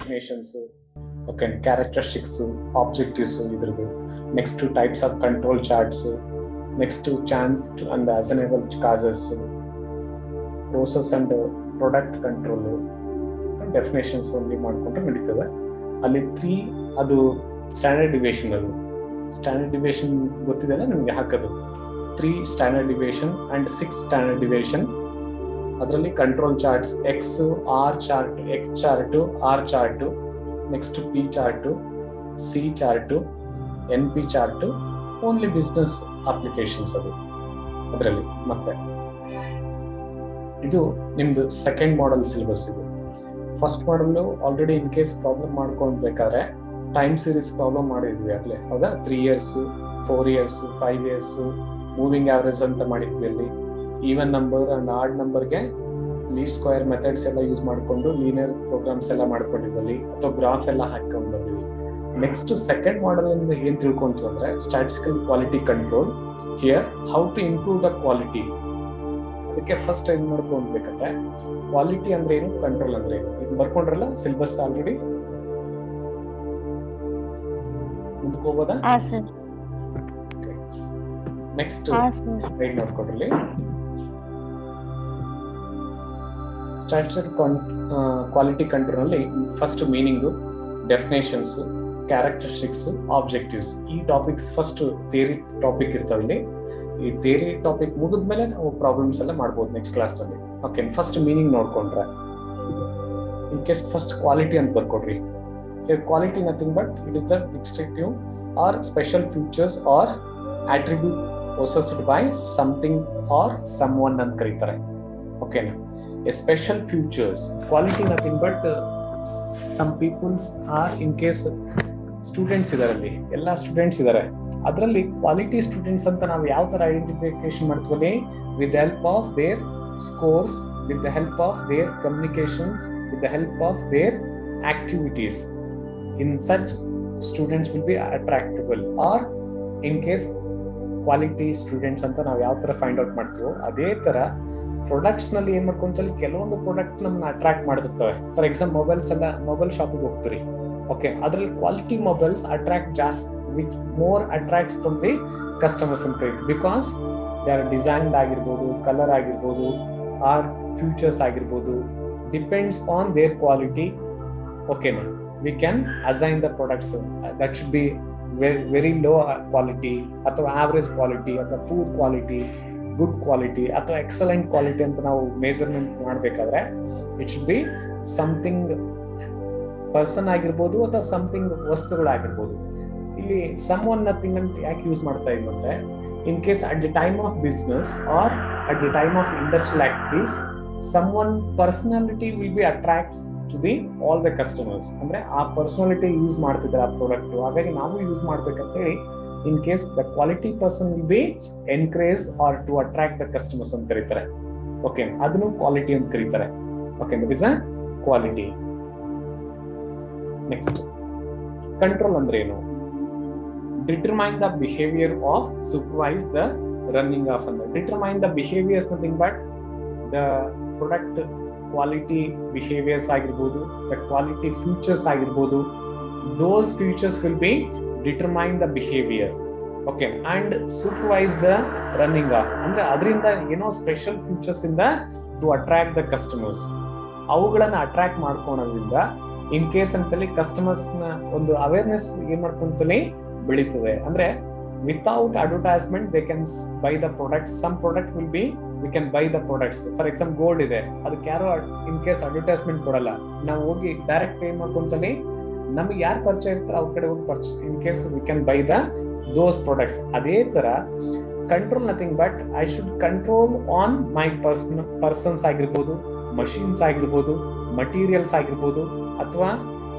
Definitions, okay, characteristics, objectives ಇದ್ರದ್ದು, next types of control charts, next chance and assignable causes, process and product control, definitions only ಮಾಡಿಕೊಂಡ್ರೆ ನಡೀತದೆ. ಅಲ್ಲಿ 3 ಅದು standard deviation. ಅದು standard deviation ಗೊತ್ತಿದೆಲ್ಲ ನಿಮಗೆ ಹಾಕೋದು. 3 standard deviation and 6 standard deviation. ಅದರಲ್ಲಿ control charts X R chart, X chart, R chart, next P chart, C chart, N P chart, only business applications ಅದು ಅದರಲ್ಲಿ. ಮತ್ತೆ ಇದು ನಿಮ್ದು ಸೆಕೆಂಡ್ ಮಾಡೆಲ್ ಸಿಲೆಬಸ್. ಇದು first model already in case problem ಮಾಡ್ಕೊಳ್ಬೇಕಾದ್ರೆ time series problem ಮಾಡಿದ್ವಿ ಆಗಲೇ, ಹೌದಾ? 3 years, 4 years, 5 years, moving average ಅಂತ ಮಾಡಿದ್ವಿ. ಅಲ್ಲಿ ಈವನ್ ನಂಬರ್ ಅಂಡ್ ಆಡ್ ನಂಬರ್ಗೆ ಲೀಸ್ಟ್ ಸ್ಕ್ವೇರ್ ಮೆಥಡ್ಸ್ ಎಲ್ಲ ಯೂಸ್ ಮಾಡಿಕೊಂಡು ಲೀನಿಯರ್ ಪ್ರೋಗ್ರಾಮ್ಸ್ ಎಲ್ಲ ಮಾಡ್ಕೊಂಡಿದ್ವಿ, ಅಥವಾ ಗ್ರಾಫ್ ಎಲ್ಲ ಹಾಕೊಂಡು ಬಂದ್ವಿ. ನೆಕ್ಸ್ಟ್ ಸೆಕೆಂಡ್ ಮಾಡೆಲ್ ಏನ್ ತಿಳ್ಕೊಂತೀವಿ ಅಂದ್ರೆ statistical quality control. Here how to improve the quality. ಅದಕ್ಕೆ ಫಸ್ಟ್ ಏನ್ ಮಾಡ್ಕೊಂಡ್ಬೇಕಂದ್ರೆ ಕ್ವಾಲಿಟಿ ಅಂದ್ರೆ ಏನು, ಕಂಟ್ರೋಲ್ ಅಂದ್ರೆ ಏನು, ಇದು ಬರ್ಕೊಂಡ್ರಲ್ಲ ಸಿಲೆಬಸ್ ಆಲ್ರೆಡಿ. ಮುಂದಕ್ಕೆ ಹೋಗೋದಾ? ನೆಕ್ಸ್ಟ್ ಗೈಡ್ ನೋಡ್ಕೊಡ್ರಿ. ಸ್ಟ್ಯಾಟಿಸ್ಟಿಕಲ್ ಕ್ವಾಲಿಟಿ ಕಂಟ್ರೋಲ್ ಅಲ್ಲಿ first meaning, definitions, characteristics, objectives, ಈ ಟಾಪಿಕ್ಸ್ ಫಸ್ಟ್ ಥಿಯರಿ ಟಾಪಿಕ್ ಇರ್ತಾವೆ. ಈ ಥಿಯರಿ ಟಾಪಿಕ್ ಮುಗಿದ್ಮೇಲೆ ನಾವು ಪ್ರಾಬ್ಲಮ್ಸ್ ಎಲ್ಲ ಮಾಡ್ಬೋದು ನೆಕ್ಸ್ಟ್ ಕ್ಲಾಸ್ ಅಲ್ಲಿ. ಓಕೆ, ಫಸ್ಟ್ ಮೀನಿಂಗ್ ನೋಡ್ಕೊಂಡ್ರೆ ಇನ್ ಕೇಸ್ ಫಸ್ಟ್ ಕ್ವಾಲಿಟಿ ಅಂತ ಬರ್ಕೊಡ್ರಿ. Quality nothing but it is the distinctive or special features or attribute possessed by something or someone ಅಂತ ಕರೀತಾರೆ. ಓಕೆನಾ? A special futures, quality nothing but some peoples are, in case students ಇದಾರೆ, ಅಲ್ಲಿ ಎಲ್ಲ students ಇದಾರೆ, ಅದರಲ್ಲಿ ಕ್ವಾಲಿಟಿ ಸ್ಟೂಡೆಂಟ್ಸ್ ಅಂತ ನಾವು ಯಾವ ತರ ಐಡೆಂಟಿಫಿಕೇಶನ್ ಮಾಡ್ತೀವಿ? With the help of their scores, with the help of their communications, with the help of their activities. In such students will be attractable. Or in case quality students ಅಂತ ನಾವು ಯಾವ ತರ find out ಮಾಡ್ತೀವೋ ಅದೇ ತರ products ನಲ್ಲಿ ಏನ್ ಮಾಡ್ಕೊಂತೀವಿ, ಕೆಲವೊಂದು ಪ್ರಾಡಕ್ಟ್ ನಮ್ಮನ್ನ ಅಟ್ರಾಕ್ಟ್ ಮಾಡಿರ್ತವೆ. ಫಾರ್ ಎಕ್ಸಾಂಪಲ್ ಮೊಬೈಲ್ಸ್ ಎಲ್ಲ, ಮೊಬೈಲ್ ಶಾಪಿಗೆ ಹೋಗ್ತೀರಿ, ಓಕೆ, ಅದ್ರಲ್ಲಿ ಕ್ವಾಲಿಟಿ ಮೊಬೈಲ್ಸ್ ಅಟ್ರಾಕ್ಟ್ ಜಾಸ್ತಿ, which more attracts from the customers ಅಂತ, ಬಿಕಾಸ್ ದೇ ಆರ್ ಡಿಸೈನ್ಡ್ ಆಗಿರ್ಬೋದು, ಕಲರ್ ಆಗಿರ್ಬೋದು, ಆರ್ ಫ್ಯೂಚರ್ಸ್ ಆಗಿರ್ಬೋದು, ಡಿಪೆಂಡ್ಸ್ ಆನ್ ದೇರ್ ಕ್ವಾಲಿಟಿ. ಓಕೆನಾ? We can assign the products that should be very low quality, ಅಥವಾ average quality, ಅಥವಾ poor quality, good quality, ಅಥವಾ excellent quality ಅಂತ ನಾವು ಮೆಜರ್ಮೆಂಟ್ ಮಾಡಬೇಕಾದ್ರೆ it should be something person ಆಗಿರ್ಬೋದು, ಅಥವಾ ಸಮಥಿಂಗ್ ವಸ್ತುಗಳಾಗಿರ್ಬೋದು. ಇಲ್ಲಿ ಸಮ್ ಒನ್ ನಥಿಂಗ್ ಅಂತ ಯಾಕೆ ಯೂಸ್ ಮಾಡ್ತಾ ಇದ್ವಿ ಅಂದ್ರೆ, in case at the time of business or at the time of industrial activities some one personality will be attract to the all the customers. ಅಂದ್ರೆ ಆ ಪರ್ಸನಾಲಿಟಿ ಯೂಸ್ ಮಾಡ್ತಿದ್ದಾರೆ ಆ product, ಹಾಗಾಗಿ ನಾವು ಯೂಸ್ ಮಾಡ್ಬೇಕಂತ ಹೇಳಿ in case the quality person will be encourage or to attract the customers ಅಂತ ಕರೀತಾರೆ. ಓಕೆ, ಅದನ್ನು ಕ್ವಾಲಿಟಿ ಅಂತ ಕರೀತಾರೆ. Okay, that is a quality. Next control ಅಂದ್ರೆ ಏನು? Determine the behaviour of, supervise the running of. ಅಂದ್ರೆ determine the behaviours nothing but the product quality behaviours ಆಗಿರ್ಬೋದು, the quality futures ಆಗಿರ್ಬೋದು, those futures will be determine the behaviour. Okay, and supervise the running of. ಅಂದ್ರೆ ಅದರಿಂದ ಏನೋ special features ಇಂದ to attract the customers, ಅವುಗಳನ್ನ attract ಮಾಡ್ಕೊಳೋದ್ರಿಂದ in case ಅಂತಲ್ಲಿ customers ನ ಒಂದು ಅವೇರ್ನೆಸ್ ಏನ್ ಮಾಡ್ಕೊಂತಲ್ಲಿ ಬೆಳೀತದೆ. ಅಂದ್ರೆ without advertisement they can buy the product. Some product will be we can buy the products. For example gold ಇದೆ, ಅದಕ್ಕೆ ಯಾರೋ ಇನ್ ಕೇಸ್ ಅಡ್ವರ್ಟೈಸ್ಮೆಂಟ್ ಕೊಡಲ್ಲ, ನಾವು ಹೋಗಿ ಡೈರೆಕ್ಟ್ ಏನ್ ಮಾಡ್ಕೊಂತಲ್ಲಿ ನಮ್ಗೆ ಯಾರು ಪರಿಚಯ ಇರ್ತಾರೆ ಅವ್ರ ಕಡೆ ಹೋಗಿ in case we can buy the those products. ಅದೇ ತರ control nothing but I should control on my persons ಆಗಿರ್ಬೋದು, ಮಷೀನ್ಸ್ ಆಗಿರ್ಬೋದು, ಮಟೀರಿಯಲ್ಸ್ ಆಗಿರ್ಬೋದು, ಅಥವಾ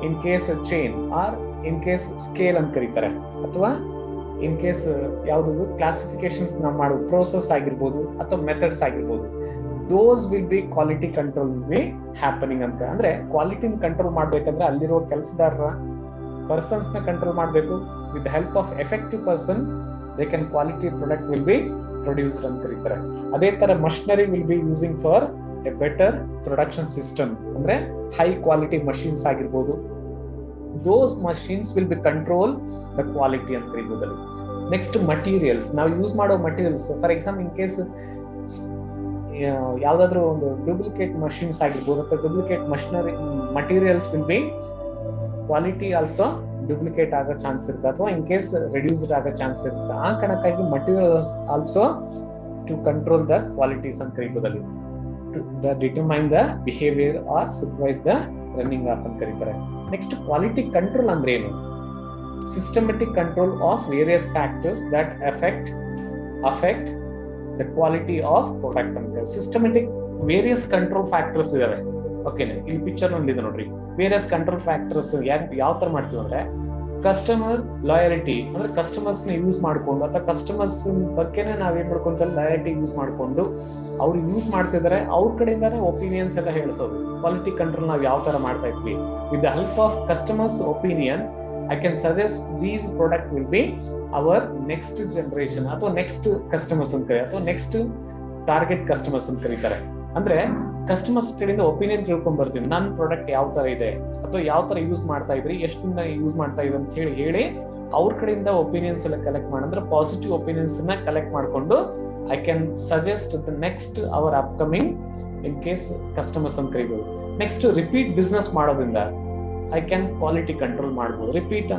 in case chain or in case scale ಅಂತ ಕರೀತಾರೆ, ಅಥವಾ ಇನ್ ಕೇಸ್ ಯಾವ್ದು ಕ್ಲಾಸಿಫಿಕೇಶನ್ಸ್ ನಾವು ಮಾಡೋ ಪ್ರೋಸೆಸ್ ಆಗಿರ್ಬೋದು, ಅಥವಾ ಮೆಥಡ್ಸ್ ಆಗಿರ್ಬೋದು. those will be quality control will be happening ಅಂತ. ಅಂದ್ರೆ ಕ್ವಾಲಿಟಿನ ಕಂಟ್ರೋಲ್ ಮಾಡ್ಬೇಕಂದ್ರೆ ಅಲ್ಲಿರೋ ಕೆಲಸದಾರರ ಪರ್ಸನ್ಸ್ ನ ಕಂಟ್ರೋಲ್ ಮಾಡಬೇಕು. With the help of effective person they can quality product will be produced ಅಂತ ಕರೀತಾರೆ. ಅದೇ ತರ machinery will be using for a better production system. ಅಂದ್ರೆ ಹೈ ಕ್ವಾಲಿಟಿ ಮಷೀನ್ಸ್ ಆಗಿರ್ಬೋದು, those machines will be control the quality ಅಂತ ಕರಿಬಹುದಲ್ಲಿ. Next materials, ನಾವು use ಮಾಡೋ materials, for example in case ಯಾವ್ದಾದ್ರು ಒಂದು ಡೂಪ್ಲಿಕೇಟ್ ಮಷೀನ್ಸ್ ಆಗಿರ್ಬೋದು ಅಥವಾ duplicate machinery materials will B quality also duplicate ಆಗೋ ಚಾನ್ಸ್ ಇರುತ್ತೆ, ಅಥವಾ ಇನ್ ಕೇಸ್ ರೆಡ್ಯೂಸ್ಡ್ ಆಗೋ ಚಾನ್ಸ್ ಇರುತ್ತೆ. ಆ ಕಾರಣಕ್ಕಾಗಿ materials also to control the qualities ಅಂತ ಕರೀಬೋದಲ್ಲಿ. Determine the behaviour or supervise the running of ಅಂತ ಕರೀತಾರೆ. ನೆಕ್ಸ್ಟ್ ಕ್ವಾಲಿಟಿ ಕಂಟ್ರೋಲ್ ಅಂದ್ರೆ ಏನು? Systematic control of various factors that affect the quality of product ಅಂತ. ಸಿಸ್ಟಮೆಟಿಕ್ ವೇರಿಯಸ್ ಕಂಟ್ರೋಲ್ ಫ್ಯಾಕ್ಟರ್ಸ್ ಇದಾವೆ. ಓಕೆನಾ, ಇಲ್ಲಿ ಪಿಕ್ಚರ್ ಇದೆ ನೋಡ್ರಿ. ವೇರಿಯಸ್ ಕಂಟ್ರೋಲ್ ಫ್ಯಾಕ್ಟರ್ಸ್ ಯಾವ ತರ ಮಾಡ್ತೀವಿ ಅಂದ್ರೆ, ಕಸ್ಟಮರ್ ಲಾಯಲಿಟಿ ಅಂದ್ರೆ ಕಸ್ಟಮರ್ಸ್ ನ ಯೂಸ್ ಮಾಡ್ಕೊಂಡು ಅಥವಾ ಕಸ್ಟಮರ್ಸ್ ಬಗ್ಗೆನೇ ನಾವ್ ಏನ್ ಮಾಡ್ಕೊಂತ ಲಾಯಲಿಟಿ ಯೂಸ್ ಮಾಡ್ಕೊಂಡು ಅವ್ರು ಯೂಸ್ ಮಾಡ್ತಿದಾರೆ, ಅವ್ರ ಕಡೆಯಿಂದಾನೇ ಒಪಿನಿಯನ್ಸ್ ಎಲ್ಲ ಹೇಳಿಸೋದು. ಕ್ವಾಲಿಟಿ ಕಂಟ್ರೋಲ್ ನಾವ್ ಯಾವ ತರ ಮಾಡ್ತಾ ಇದ್ವಿ, with the help of customers opinion I can suggest these product will be our next generation ಅಥವಾ ನೆಕ್ಸ್ಟ್ ಕಸ್ಟಮರ್ಸ್ ಅಂತ ಕರೀತಾರೆ, ಅಥವಾ ನೆಕ್ಸ್ಟ್ ಟಾರ್ಗೆಟ್ ಕಸ್ಟಮರ್ಸ್ ಅಂತ ಕರೀತಾರೆ. ಅಂದ್ರೆ ಕಸ್ಟಮರ್ಸ್ ಕಡೆಯಿಂದ ಒಪಿನಿಯನ್ ತಿಳ್ಕೊಂಡ್ ಬರ್ತೀವಿ, ನನ್ನ ಪ್ರಾಡಕ್ಟ್ ಯಾವ ತರ ಇದೆ ಅಥವಾ ಯಾವ ತರ ಯೂಸ್ ಮಾಡ್ತಾ ಇದ್ರಿ, ಎಷ್ಟು ದಿನ ಯೂಸ್ ಮಾಡ್ತಾ ಇದ್ರಿ ಅಂತ ಹೇಳಿ ಅವ್ರ ಕಡೆಯಿಂದ ಒಪಿನಿಯನ್ಸ್ ಎಲ್ಲ ಕಲೆಕ್ಟ್ ಮಾಡಿದ್ರೆ ಪಾಸಿಟಿವ್ ಒಪಿನಿಯನ್ಸ್ ನ ಕಲೆಕ್ಟ್ ಮಾಡ್ಕೊಂಡು I can suggest the next our upcoming in case customers ಅಂತ ಕರೀಬಹುದು. ನೆಕ್ಸ್ಟ್ ರಿಪೀಟ್ ಬಿಸ್ನೆಸ್ ಮಾಡೋದ್ರಿಂದ ಐ ಕ್ಯಾನ್ ಕ್ವಾಲಿಟಿ ಕಂಟ್ರೋಲ್ ಮಾಡ್ಬೋದು. ರಿಪೀಟ್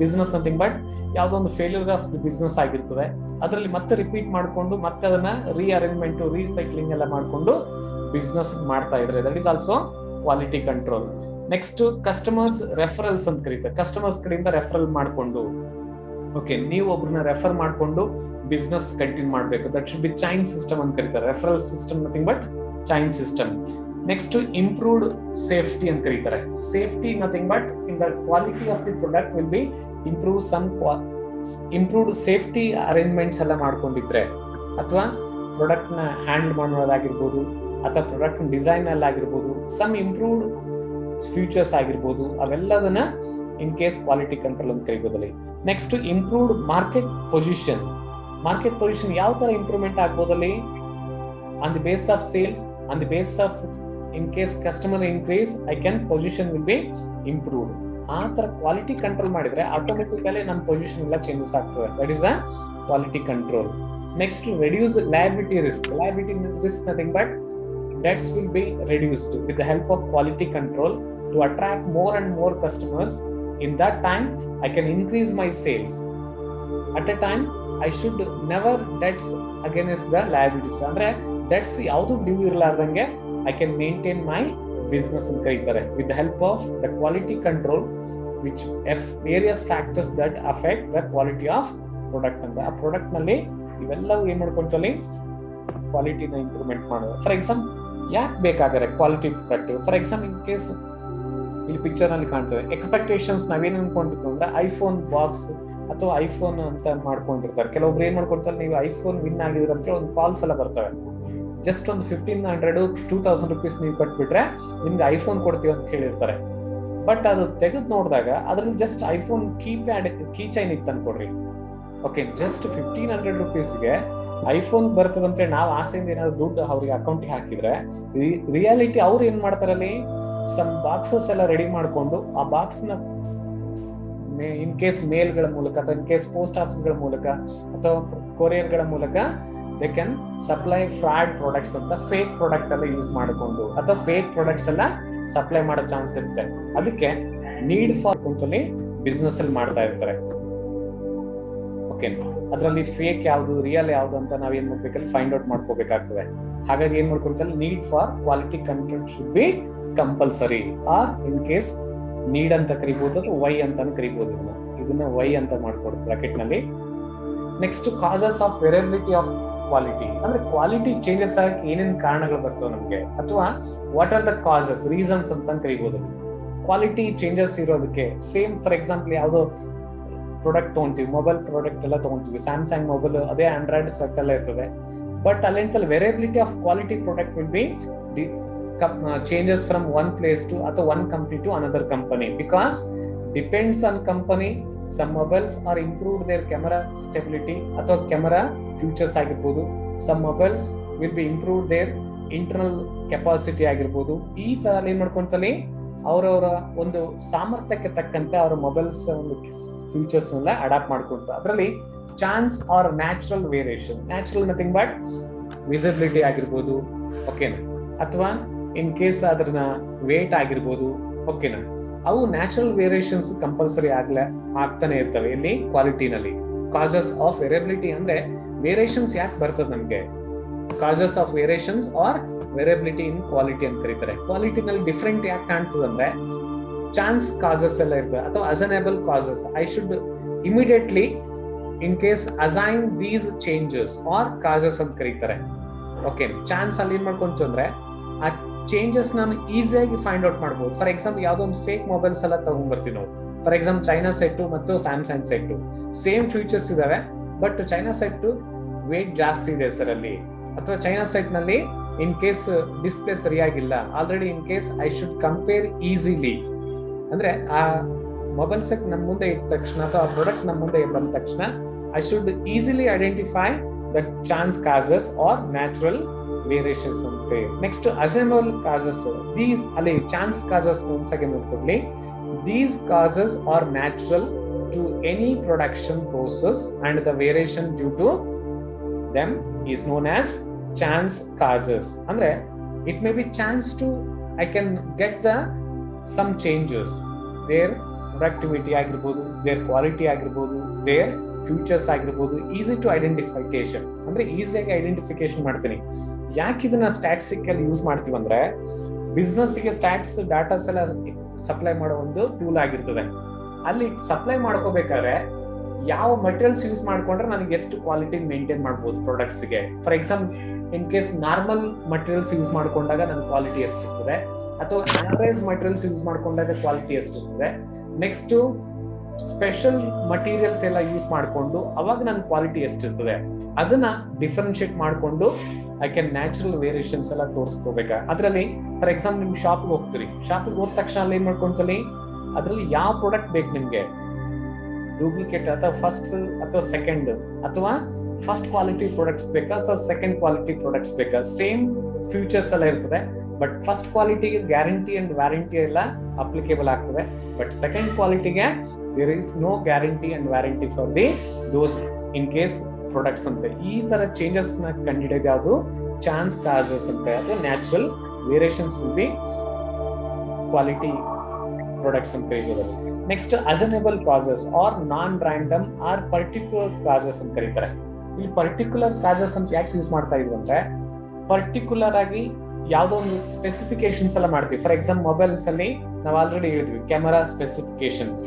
ಬಿಸ್ನೆಸ್ ನಥಿಂಗ್ ಬಟ್ ಯಾವ್ದೋ ಒಂದು ಫೇಲ್ಯೂರ್ ಆಫ್ ದಿ ಬಿಸ್ನೆಸ್ ಆಗಿರ್ತದೆ, ಅದರಲ್ಲಿ ಮತ್ತೆ ರಿಪೀಟ್ ಮಾಡ್ಕೊಂಡು ಮತ್ತೆ ಅದನ್ನ ರೀಅರೇಂಜ್ಮೆಂಟ್ ರೀಸೈಕ್ಲಿಂಗ್ ಎಲ್ಲ ಮಾಡ್ಕೊಂಡು ಬಿಸ್ನೆಸ್ ಮಾಡ್ತಾ ಇದ್ರೆ that is also quality control. Next customers referrals ಅಂತ ಕರೀತಾರೆ. ಕಸ್ಟಮರ್ಸ್ ಕಡೆಯಿಂದ ರೆಫರಲ್ ಮಾಡ್ಕೊಂಡು, ಓಕೆ, ನೀವು ಒಬ್ರನ್ನ ರೆಫರ್ ಮಾಡ್ಕೊಂಡು ಬಿಸ್ನೆಸ್ ಕಂಟಿನ್ಯೂ ಮಾಡ್ಬೇಕು, that should B chain system ಅಂತ ಕರೀತಾರೆ. Referral system nothing but chain system. Next improved safety ಅಂತ ಕರೀತಾರೆ. Safety nothing but in the quality of the product will be improved safety arrangements ಎಲ್ಲ ಮಾಡ್ಕೊಂಡಿದ್ರೆ, ಅಥವಾ product ನ hand ಮಾಡೋದಾಗಿರ್ಬೋದು ಅಥವಾ ಪ್ರಾಡಕ್ಟ್ ಡಿಸೈನ್ ಎಲ್ಲ ಆಗಿರ್ಬೋದು, ಸಮ್ ಇಂಪ್ರೂವ್ಡ್ ಫ್ಯೂಚರ್ಸ್ ಆಗಿರ್ಬೋದು, ಅವೆಲ್ಲದನ್ನ ಇನ್ ಕೇಸ್ ಕ್ವಾಲಿಟಿ ಕಂಟ್ರೋಲ್ ಅಂತ ಕರೀಬೋದಲ್ಲಿ. Next improved market position. Market position ಯಾವ ತರ ಇಂಪ್ರೂವ್ಮೆಂಟ್ ಆಗ್ಬೋದಲ್ಲಿ? On the base of sales, on the base of in case customer increase I can position will be improved. ಆ ತರ quality control ಮಾಡಿದ್ರೆ automatically ನಮ್ಮ position ಎಲ್ಲ ಚೇಂಜಸ್ ಆಗ್ತದೆ. That is a quality control. Next reduce liability risk. Liability risk nothing but debts will be reduced with the help of quality control to attract more and more customers. In that time I can increase my sales. At a time I should never debts against the liabilities. ಅಂದ್ರೆ debts ಯಾವುದು due ಇರಲಾರ್ದಂಗೆ I can maintain my business ಅಂತ ಕರೀತಾರೆ. With the help of the quality control which various factors that affect the quality of product ಅಂತ. ಆ product ನಲ್ಲಿ ಇವೆಲ್ಲವೂ ಏನ್ ಮಾಡ್ಕೊಂತಲ್ಲಿ ಕ್ವಾಲಿಟಿನ improvement ಮಾಡೋದು. ಫಾರ್ ಎಕ್ಸಾಂಪಲ್ ಯಾಕೆ ಬೇಕಾದರೆ quality product? For example in case ಇಲ್ಲಿ ಪಿಕ್ಚರ್ ನಲ್ಲಿ ಕಾಣ್ತದೆ, ಎಕ್ಸ್ಪೆಕ್ಟೇಷನ್ಸ್ ನಾವೇನ್ ಅನ್ಕೊಂಡಿರ್ತೀವಿ ಅಂದ್ರೆ ಐಫೋನ್ ಬಾಕ್ಸ್ ಅಥವಾ ಐಫೋನ್ ಅಂತ ಮಾಡ್ಕೊಂಡಿರ್ತಾರೆ. ಕೆಲವೊಬ್ರು ಏನ್ ಮಾಡ್ಕೊಳ್ತಾರೆ, ನೀವು ಐಫೋನ್ ವಿನ್ ಆಗಿದ್ರೆ ಅಂತ ಒಂದು ಕಾಲ್ಸ್ ಎಲ್ಲ ಬರ್ತವೆ. ಜಸ್ಟ್ ಒಂದು 1500 2000 rupees ನೀವು ಕಟ್ಬಿಟ್ರೆ ನಿಮ್ಗೆ ಐಫೋನ್ ಕೊಡ್ತೀವಿ ಅಂತ ಹೇಳಿರ್ತಾರೆ. ಬಟ್ ಅದು ತೆಗೆದು ನೋಡಿದಾಗ ಅದ್ರಲ್ಲಿ ಜಸ್ಟ್ ಐಫೋನ್ ಕೀ ಚೈನ್ ಇತ್ತು ಅನ್ಕೊಡ್ರಿ. ಓಕೆ, ಜಸ್ಟ್ 1500 rupeesಗೆ ಐಫೋನ್ ಬರ್ತದಂತೆ ನಾವು ಆಸೆಯಿಂದ ಏನಾದ್ರು ದುಡ್ಡು ಅವ್ರಿಗೆ ಅಕೌಂಟಿಗೆ ಹಾಕಿದ್ರೆ, ರಿಯಾಲಿಟಿ ಅವ್ರು ಏನ್ ಮಾಡ್ತಾರಲ್ಲಿ ಸಮ್ ಬಾಕ್ಸಸ್ ಎಲ್ಲ ರೆಡಿ ಮಾಡ್ಕೊಂಡು ಆ ಬಾಕ್ಸ್ ನ ಇನ್ ಕೇಸ್ ಮೇಲ್ಗಳ ಮೂಲಕ ಅಥವಾ ಇನ್ ಕೇಸ್ ಪೋಸ್ಟ್ ಆಫೀಸ್ ಗಳ ಮೂಲಕ ಅಥವಾ ಕೊರಿಯರ್ ಗಳ ಮೂಲಕ they can supply fraud products ಅಂತ ಫೇಕ್ ಪ್ರಾಡಕ್ಟ್ ಎಲ್ಲ ಯೂಸ್ ಮಾಡಿಕೊಂಡು ಅಥವಾ ಫೇಕ್ ಪ್ರಾಡಕ್ಟ್ಸ್ ಎಲ್ಲ ಸಪ್ಲೈ ಮಾಡೋ ಚಾನ್ಸ್ ಇರುತ್ತೆ. ಅದಕ್ಕೆ ನೀಡ್ ಫಾರ್ ಕುಂತಲ್ಲಿ ಬಿಸ್ನೆಸ್ ಅಲ್ಲಿ ಮಾಡ್ತಾ ಇರ್ತಾರೆ. ಓಕೆ, ಅದರಲ್ಲಿ ಫೇಕ್ ಯಾವ್ದು ರಿಯಲ್ ಯಾವ್ದು ಅಂತ ನಾವ್ ಏನ್ ಮಾಡ್ಬೇಕಲ್ಲಿ ಫೈಂಡ್ ಔಟ್ ಮಾಡ್ಕೋಬೇಕಾಗ್ತದೆ. ಹಾಗಾಗಿ ಏನ್ ಮಾಡ್ಕೊಂತಲ್ಲ, need for quality control should be compulsory. Or in case need ಅಂತ ಕರಿಬಹುದು ಅಥವಾ ವೈ ಅಂತ ಕರಿಬಹುದು. ಇದನ್ನ ವೈ ಅಂತ ಮಾಡ್ಕೊಡು ಬ್ರಾಕೆಟ್ ನಲ್ಲಿ. Next causes of variability of quality ಅಂದ್ರೆ ಕ್ವಾಲಿಟಿ ಚೇಂಜಸ್ ಆಗಕ್ಕೆ ಏನೇನ್ ಕಾರಣಗಳು ಬರ್ತವೆ ನಮ್ಗೆ, ಅಥವಾ what are the causes reasons ಅಂತ ಕರಿಬಹುದು. ಕ್ವಾಲಿಟಿ ಚೇಂಜಸ್ ಇರೋದಕ್ಕೆ ಸೇಮ್ ಫಾರ್ ಎಕ್ಸಾಂಪಲ್ ಯಾವ್ದೋ ಪ್ರಾಡಕ್ಟ್ ತಗೊಂತೀವಿ, ಮೊಬೈಲ್ ಪ್ರಾಡಕ್ಟ್ ಎಲ್ಲ ತಗೊಂತೀವಿ, ಸ್ಯಾಮ್ಸಂಗ್ ಮೊಬೈಲ್ ಅದೇ ಆಂಡ್ರಾಯ್ಡ್ ಸೆಟ್ ಎಲ್ಲ ಇರ್ತದೆ. ಬಟ್ ಅಲ್ಲೆಂತಲ್ಲಿ variability of quality product will be changes from one place to ಅಥವಾ one company to another company because depends on company. Some mobiles are improved their camera stability ಅಥವಾ camera features ಆಗಿರ್ಬೋದು. Some mobiles will be improved their internal capacity ಆಗಿರ್ಬೋದು. ಈ ತರ ಏನ್ ಮಾಡ್ಕೊಂತಲ್ಲಿ ಅವರವರ ಒಂದು ಸಾಮರ್ಥ್ಯಕ್ಕೆ ತಕ್ಕಂತೆ ಅವರ ಮೊಬೈಲ್ಸ್ ಒಂದು ಫೀಚರ್ಸ್ ನೆಲ್ಲ ಅಡಾಪ್ಟ್ ಮಾಡ್ಕೊಳ್ತಾರೆ. ಅದರಲ್ಲಿ chance or natural variation, natural nothing but visibility ಆಗಿರ್ಬೋದು, ಓಕೆನಾ, ಅಥವಾ ಇನ್ ಕೇಸ್ ಅದನ್ನ ವೇಟ್ ಆಗಿರ್ಬೋದು, ಓಕೆನಾ, ಅವು ನ್ಯಾಚುರಲ್ ವೇರಿಯೇಷನ್ಸ್ ಕಂಪಲ್ಸರಿ ಆಗ್ತಾನೆ ಇರ್ತವೆ. ಇಲ್ಲಿ ಕ್ವಾಲಿಟಿನಲ್ಲಿ ಕಾಸಸ್ ಆಫ್ ವೇರಿಯಬಿಲಿಟಿ ಅಂದ್ರೆ ವೇರಿಯೇಷನ್ಸ್ ಯಾಕೆ ಬರ್ತದೆ ನಮ್ಗೆ, causes of variations or variability in quality ಅಂತ ಕರೀತಾರೆ. ಕ್ವಾಲಿಟಿನಲ್ಲಿ ಡಿಫ್ರೆಂಟ್ ಯಾಕೆ ಕಾಣ್ತದೆ ಅಂದ್ರೆ ಚಾನ್ಸ್ ಕಾಸಸ್ ಎಲ್ಲ ಇರ್ತದೆ, ಅಥವಾ assignable causes. I should immediately in case assign these changes are causes ಅಂತ ಕರೀತಾರೆ. ಓಕೆ, ಚಾನ್ಸ್ ಅಲ್ಲಿ ಏನ್ ಮಾಡ್ಕೊಂತು ಅಂದ್ರೆ ಆ ಚೇಂಜಸ್ ನಾನು ಈಸಿಯಾಗಿ ಫೈಂಡ್ ಔಟ್ ಮಾಡ್ಬೋದು. ಫಾರ್ ಎಕ್ಸಾಂಪಲ್ ಯಾವ್ದೋ ಒಂದು ಫೇಕ್ ಮೊಬೈಲ್ಸ್ ಎಲ್ಲ ತಗೊಂಡ್ಬರ್ತೀವಿ ನಾವು. ಫಾರ್ ಎಕ್ಸಾಂಪಲ್ ಚೈನಾ ಸೆಟ್ ಮತ್ತು ಸ್ಯಾಮ್ಸಂಗ್ ಸೆಟ್ ಸೇಮ್ ಫೀಚರ್ಸ್ ಇದಾವೆ, ಬಟ್ ಚೈನಾ ಸೆಟ್ ವೇಟ್ ಜಾಸ್ತಿ ಇದೆ ಸರ್ ಅಲ್ಲಿ, ಅಥವಾ ಚೈನಾ ಸೆಟ್ ನಲ್ಲಿ ಇನ್ ಕೇಸ್ ಡಿಸ್ಪ್ಲೇ ಸರಿಯಾಗಿಲ್ಲ. Already in case I should compare easily ಅಂದ್ರೆ ಆ ಮೊಬೈಲ್ ಸೆಟ್ ನಮ್ಮ ಮುಂದೆ ಇದ್ದ ತಕ್ಷಣ ಅಥವಾ ಆ ಪ್ರಾಡಕ್ಟ್ ನಮ್ಮ ಮುಂದೆ ಬಂದ ತಕ್ಷಣ I should easily identify that chance causes are natural variations ಅಂತ. ನೆಕ್ಸ್ಟ್ ಅಸೈನಬಲ್ ಕಾಸಸ್, ದೀಸ್ ಅಲ್ಲಿ ಚಾನ್ಸ್ ಕಾಸಸ್ ಒಂದ್ ಸೆಕೆಂಡ್ ನೋಡ್ಕೊಡ್ಲಿ. These causes are natural to any production process and the variation due to them is known as chance causes. ಅಂದ್ರೆ it may be chance to I can get the some changes, their productivity ಆಗಿರ್ಬೋದು, their quality ಆಗಿರ್ಬೋದು, their futures ಆಗಿರ್ಬೋದು, easy to identification ಅಂದ್ರೆ ಈಸಿಯಾಗಿ identification ಮಾಡ್ತೀನಿ. ಯಾಕೆ ಇದನ್ನ statistical use ಮಾಡ್ತೀವಿ ಅಂದ್ರೆ ಬಿಸ್ನೆಸ್ ಗೆ ಸ್ಟ್ಯಾಟ್ಸ್ ಡಾಟಾಸ್ ಎಲ್ಲ ಸಪ್ಲೈ ಮಾಡೋ ಒಂದು ಟೂಲ್ ಆಗಿರ್ತದೆ. ಅಲ್ಲಿ ಸಪ್ಲೈ ಮಾಡ್ಕೋಬೇಕಾದ್ರೆ ಯಾವ ಮಟೀರಿಯಲ್ಸ್ ಯೂಸ್ ಮಾಡ್ಕೊಂಡ್ರೆ ನನಗೆ ಎಷ್ಟು ಕ್ವಾಲಿಟಿ ಮೇಂಟೈನ್ ಮಾಡ್ಬೋದು ಪ್ರಾಡಕ್ಟ್ಸ್ ಗೆ. For example in case normal materials use ಮಾಡ್ಕೊಂಡಾಗ ನನ್ನ ಕ್ವಾಲಿಟಿ ಎಷ್ಟಿರ್ತದೆ, ಅಥವಾ ಆವರೇಜ್ ಮಟೀರಿಯಲ್ಸ್ ಯೂಸ್ ಮಾಡ್ಕೊಂಡಾಗ ಕ್ವಾಲಿಟಿ ಎಷ್ಟಿರ್ತದೆ. ನೆಕ್ಸ್ಟ್ ಸ್ಪೆಷಲ್ ಮಟೀರಿಯಲ್ಸ್ ಎಲ್ಲ ಯೂಸ್ ಮಾಡ್ಕೊಂಡು ಅವಾಗ ನನ್ನ ಕ್ವಾಲಿಟಿ ಎಷ್ಟಿರ್ತದೆ, ಅದನ್ನ ಡಿಫ್ರೆನ್ಶಿಯೇಟ್ ಮಾಡ್ಕೊಂಡು ಐ ಕ್ಯಾನ್ ನ್ಯಾಚುರಲ್ ವೇರಿಯೇಷನ್ಸ್ ಎಲ್ಲ ತೋರಿಸ್ಕೋಬೇಕಾ. ಅದ್ರಲ್ಲಿ ಫಾರ್ ಎಕ್ಸಾಂಪಲ್ ನಿಮ್ ಶಾಪಿಗೆ ಹೋಗ್ತೀರಿ, ಶಾಪಿಗೆ ಹೋದ ತಕ್ಷಣ ಅಲ್ಲಿ ಏನ್ ಮಾಡ್ಕೊಂತಲ್ಲಿ ಅದ್ರಲ್ಲಿ ಯಾವ ಪ್ರಾಡಕ್ಟ್ ಬೇಕು ನಿಮ್ಗೆ, ಡೂಪ್ಲಿಕೇಟ್ ಅಥವಾ ಫಸ್ಟ್ ಅಥವಾ ಸೆಕೆಂಡ್, ಅಥವಾ ಫಸ್ಟ್ ಕ್ವಾಲಿಟಿ ಪ್ರಾಡಕ್ಟ್ಸ್ ಬೇಕಾ ಅಥವಾ ಸೆಕೆಂಡ್ ಕ್ವಾಲಿಟಿ ಪ್ರಾಡಕ್ಟ್ಸ್ ಬೇಕಾ. ಸೇಮ್ ಫ್ಯೂಚರ್ಸ್ ಎಲ್ಲ ಇರ್ತದೆ, ಬಟ್ ಫಸ್ಟ್ ಕ್ವಾಲಿಟಿಗೆ ಗ್ಯಾರಂಟಿ ಅಂಡ್ ವ್ಯಾರಂಟಿ ಎಲ್ಲ ಅಪ್ಲಿಕೇಬಲ್ ಆಗ್ತದೆ, ಬಟ್ ಸೆಕೆಂಡ್ ಕ್ವಾಲಿಟಿಗೆ there is no guarantee and warranty for the those in case products ಅಂತ. ಈ ತರ ಚೇಂಜಸ್ ನ ಕಂಡುಹಿಡಿಯೋದು ಯಾವುದು ಚಾನ್ಸ್ ಕಾಸಸ್ ಅಂತ, ಅಥವಾ natural variations will be quality products ಅಂತ ಕರೀತಾರೆ. Next assignable causes R non random or particular causes ಅಂತ ಕರೀತಾರೆ. ಈ ಪರ್ಟಿಕ್ಯುಲರ್ ಕಾಸಸ್ ಅಂತ ಯಾಕೆ ಯೂಸ್ ಮಾಡ್ತಾ ಇದ್ವಿ ಅಂದ್ರೆ ಪರ್ಟಿಕ್ಯುಲರ್ ಆಗಿ ಯಾವ್ದೋ ಒಂದು ಸ್ಪೆಸಿಫಿಕೇಶನ್ಸ್ ಎಲ್ಲ ಮಾಡ್ತೀವಿ. ಫಾರ್ ಎಕ್ಸಾಂಪಲ್ ಮೊಬೈಲ್ಸ್ ಅಲ್ಲಿ ನಾವು ಆಲ್ರೆಡಿ ಹೇಳಿದ್ವಿ ಕ್ಯಾಮರಾ ಸ್ಪೆಸಿಫಿಕೇಶನ್ಸ್.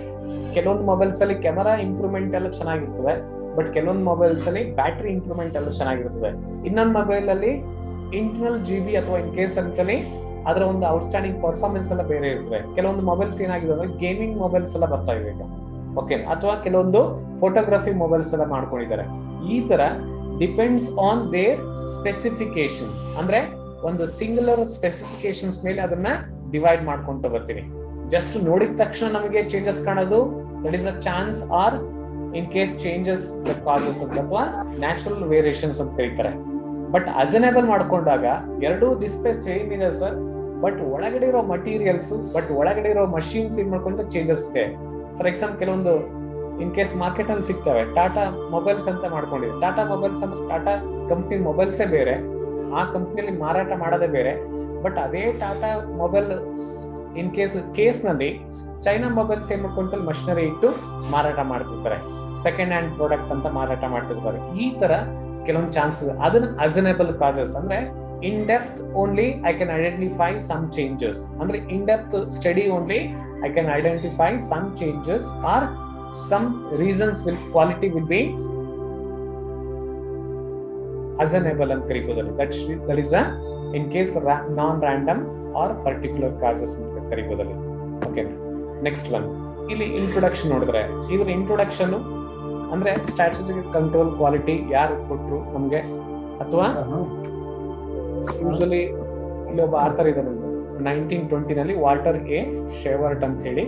ಕೆಲವೊಂದು ಮೊಬೈಲ್ಸ್ ಅಲ್ಲಿ ಕ್ಯಾಮರಾ ಇಂಪ್ರೂವ್ಮೆಂಟ್ ಎಲ್ಲ ಚೆನ್ನಾಗಿರ್ತದೆ, ಬಟ್ ಕೆಲವೊಂದು ಮೊಬೈಲ್ಸ್ ಅಲ್ಲಿ ಬ್ಯಾಟ್ರಿ ಇಂಪ್ರೂವ್ಮೆಂಟ್ ಎಲ್ಲ ಚೆನ್ನಾಗಿರ್ತದೆ. ಇನ್ನೊಂದು ಮೊಬೈಲ್ ಅಲ್ಲಿ ಇಂಟರ್ನಲ್ GB ಅಥವಾ ಇನ್ ಕೇಸ್ ಅಂತಲೇ ಅದರ ಒಂದು ಔಟ್ಸ್ಟ್ಯಾಂಡಿಂಗ್ ಪರ್ಫಾರ್ಮೆನ್ಸ್ ಎಲ್ಲ ಬೇರೆ ಇರ್ತದೆ. ಕೆಲವೊಂದು ಮೊಬೈಲ್ಸ್ ಏನಾಗಿದೆ ಅಂದ್ರೆ ಗೇಮಿಂಗ್ ಮೊಬೈಲ್ಸ್ ಎಲ್ಲ ಬರ್ತಾ ಇದೆ ಈಗ, ಓಕೆ, ಅಥವಾ ಕೆಲವೊಂದು ಫೋಟೋಗ್ರಫಿ ಮೊಬೈಲ್ಸ್ ಎಲ್ಲ ಮಾಡ್ಕೊಂಡಿದ್ದಾರೆ. ಈ ತರ ಡಿಪೆಂಡ್ಸ್ ಆನ್ ದೇರ್ ಸ್ಪೆಸಿಫಿಕೇಶನ್ಸ್, ಅಂದ್ರೆ ಒಂದು ಸಿಂಗುಲರ್ ಸ್ಪೆಸಿಫಿಕೇಶನ್ಸ್ ಮೇಲೆ ಅದನ್ನ ಡಿವೈಡ್ ಮಾಡ್ಕೊಂತ ಬರ್ತೀನಿ. ಜಸ್ಟ್ ನೋಡಿದ ತಕ್ಷಣ ನಮಗೆ ಚೇಂಜಸ್ ಕಾಣೋದು that is a chance or in case changes the causes ಅಂತ, ಅಥವಾ ನ್ಯಾಚುರಲ್ ವೇರಿಯೇಷನ್ಸ್ ಅಂತ ಕರೀತಾರೆ. ಬಟ್ ಅಸೈನಬಲ್ ಮಾಡ್ಕೊಂಡಾಗ ಎರಡು ಡಿಸ್ಪ್ಲೇ ಸೇಮ್ ಇದೆ ಸರ್, ಬಟ್ ಒಳಗಡೆ ಇರೋ ಮಟೀರಿಯಲ್ಸ್ ಬಟ್ ಒಳಗಡೆ ಇರೋ ಮಷೀನ್ಸ್ ಏನ್ ಮಾಡ್ಕೊಂಡ್ರೆ ಚೇಂಜಸ್ ಇದೆ. ಫಾರ್ ಎಕ್ಸಾಂಪಲ್ ಕೆಲವೊಂದು ಇನ್ ಕೇಸ್ ಮಾರ್ಕೆಟ್ ಅಲ್ಲಿ ಸಿಗ್ತವೆ, ಟಾಟಾ ಮೊಬೈಲ್ಸ್ ಅಂತ ಮಾಡ್ಕೊಂಡಿದೆ. ಟಾಟಾ ಮೊಬೈಲ್ಸ್ ಅಂದ್ರೆ ಟಾಟಾ ಕಂಪ್ನಿ ಮೊಬೈಲ್ಸೇ ಬೇರೆ, ಆ ಕಂಪ್ನಿಯಲ್ಲಿ ಮಾರಾಟ ಮಾಡೋದೇ ಬೇರೆ. ಬಟ್ ಅದೇ ಟಾಟಾ ಮೊಬೈಲ್ ಇನ್ ಕೇಸ್ ನಲ್ಲಿ ಚೈನಾ ಮೊಬೈಲ್ಸ್ ಏನ್ ಮಾಡ್ಕೊಂತ ಮಷಿನರಿ ಇಟ್ಟು ಮಾರಾಟ ಮಾಡ್ತಿರ್ತಾರೆ, ಸೆಕೆಂಡ್ ಹ್ಯಾಂಡ್ ಪ್ರಾಡಕ್ಟ್ ಅಂತ ಮಾರಾಟ ಮಾಡ್ತಿರ್ತಾರೆ. ಈ ತರ ಕೆಲವೊಂದು ಚಾನ್ಸಸ್, ಅದನ್ನ ಅಸೈನಬಲ್ ಕಾಸಸ್ ಅಂದ್ರೆ in depth only I can identify some changes. ಅಂದ್ರೆ in depth study only I can identify some changes are some reasons will quality will be assignable ಅಂತ ಕರೀಬೋದಲ್ಲಿ. That is in case non random or particular causes ಅಂತ ಕರೀಬೋದಲ್ಲಿ. Okay, next one ಇಲ್ಲಿ introduction ನೋಡಿದ್ರೆ, ಇದ್ರ introduction ಅಂದ್ರೆ strategic control quality ಯಾರು ಕೊಟ್ರು ನಮ್ಗೆ, ಅಥವಾ ಯೂಶಲಿ ಇಲ್ಲಿ ಒಬ್ಬ ಆರ್ಥರ್ ಇದ್ದಾರೆ 1920 ವಾಲ್ಟರ್ ಎ ಶೇವರ್ಟ್ ಅಂತ ಹೇಳಿ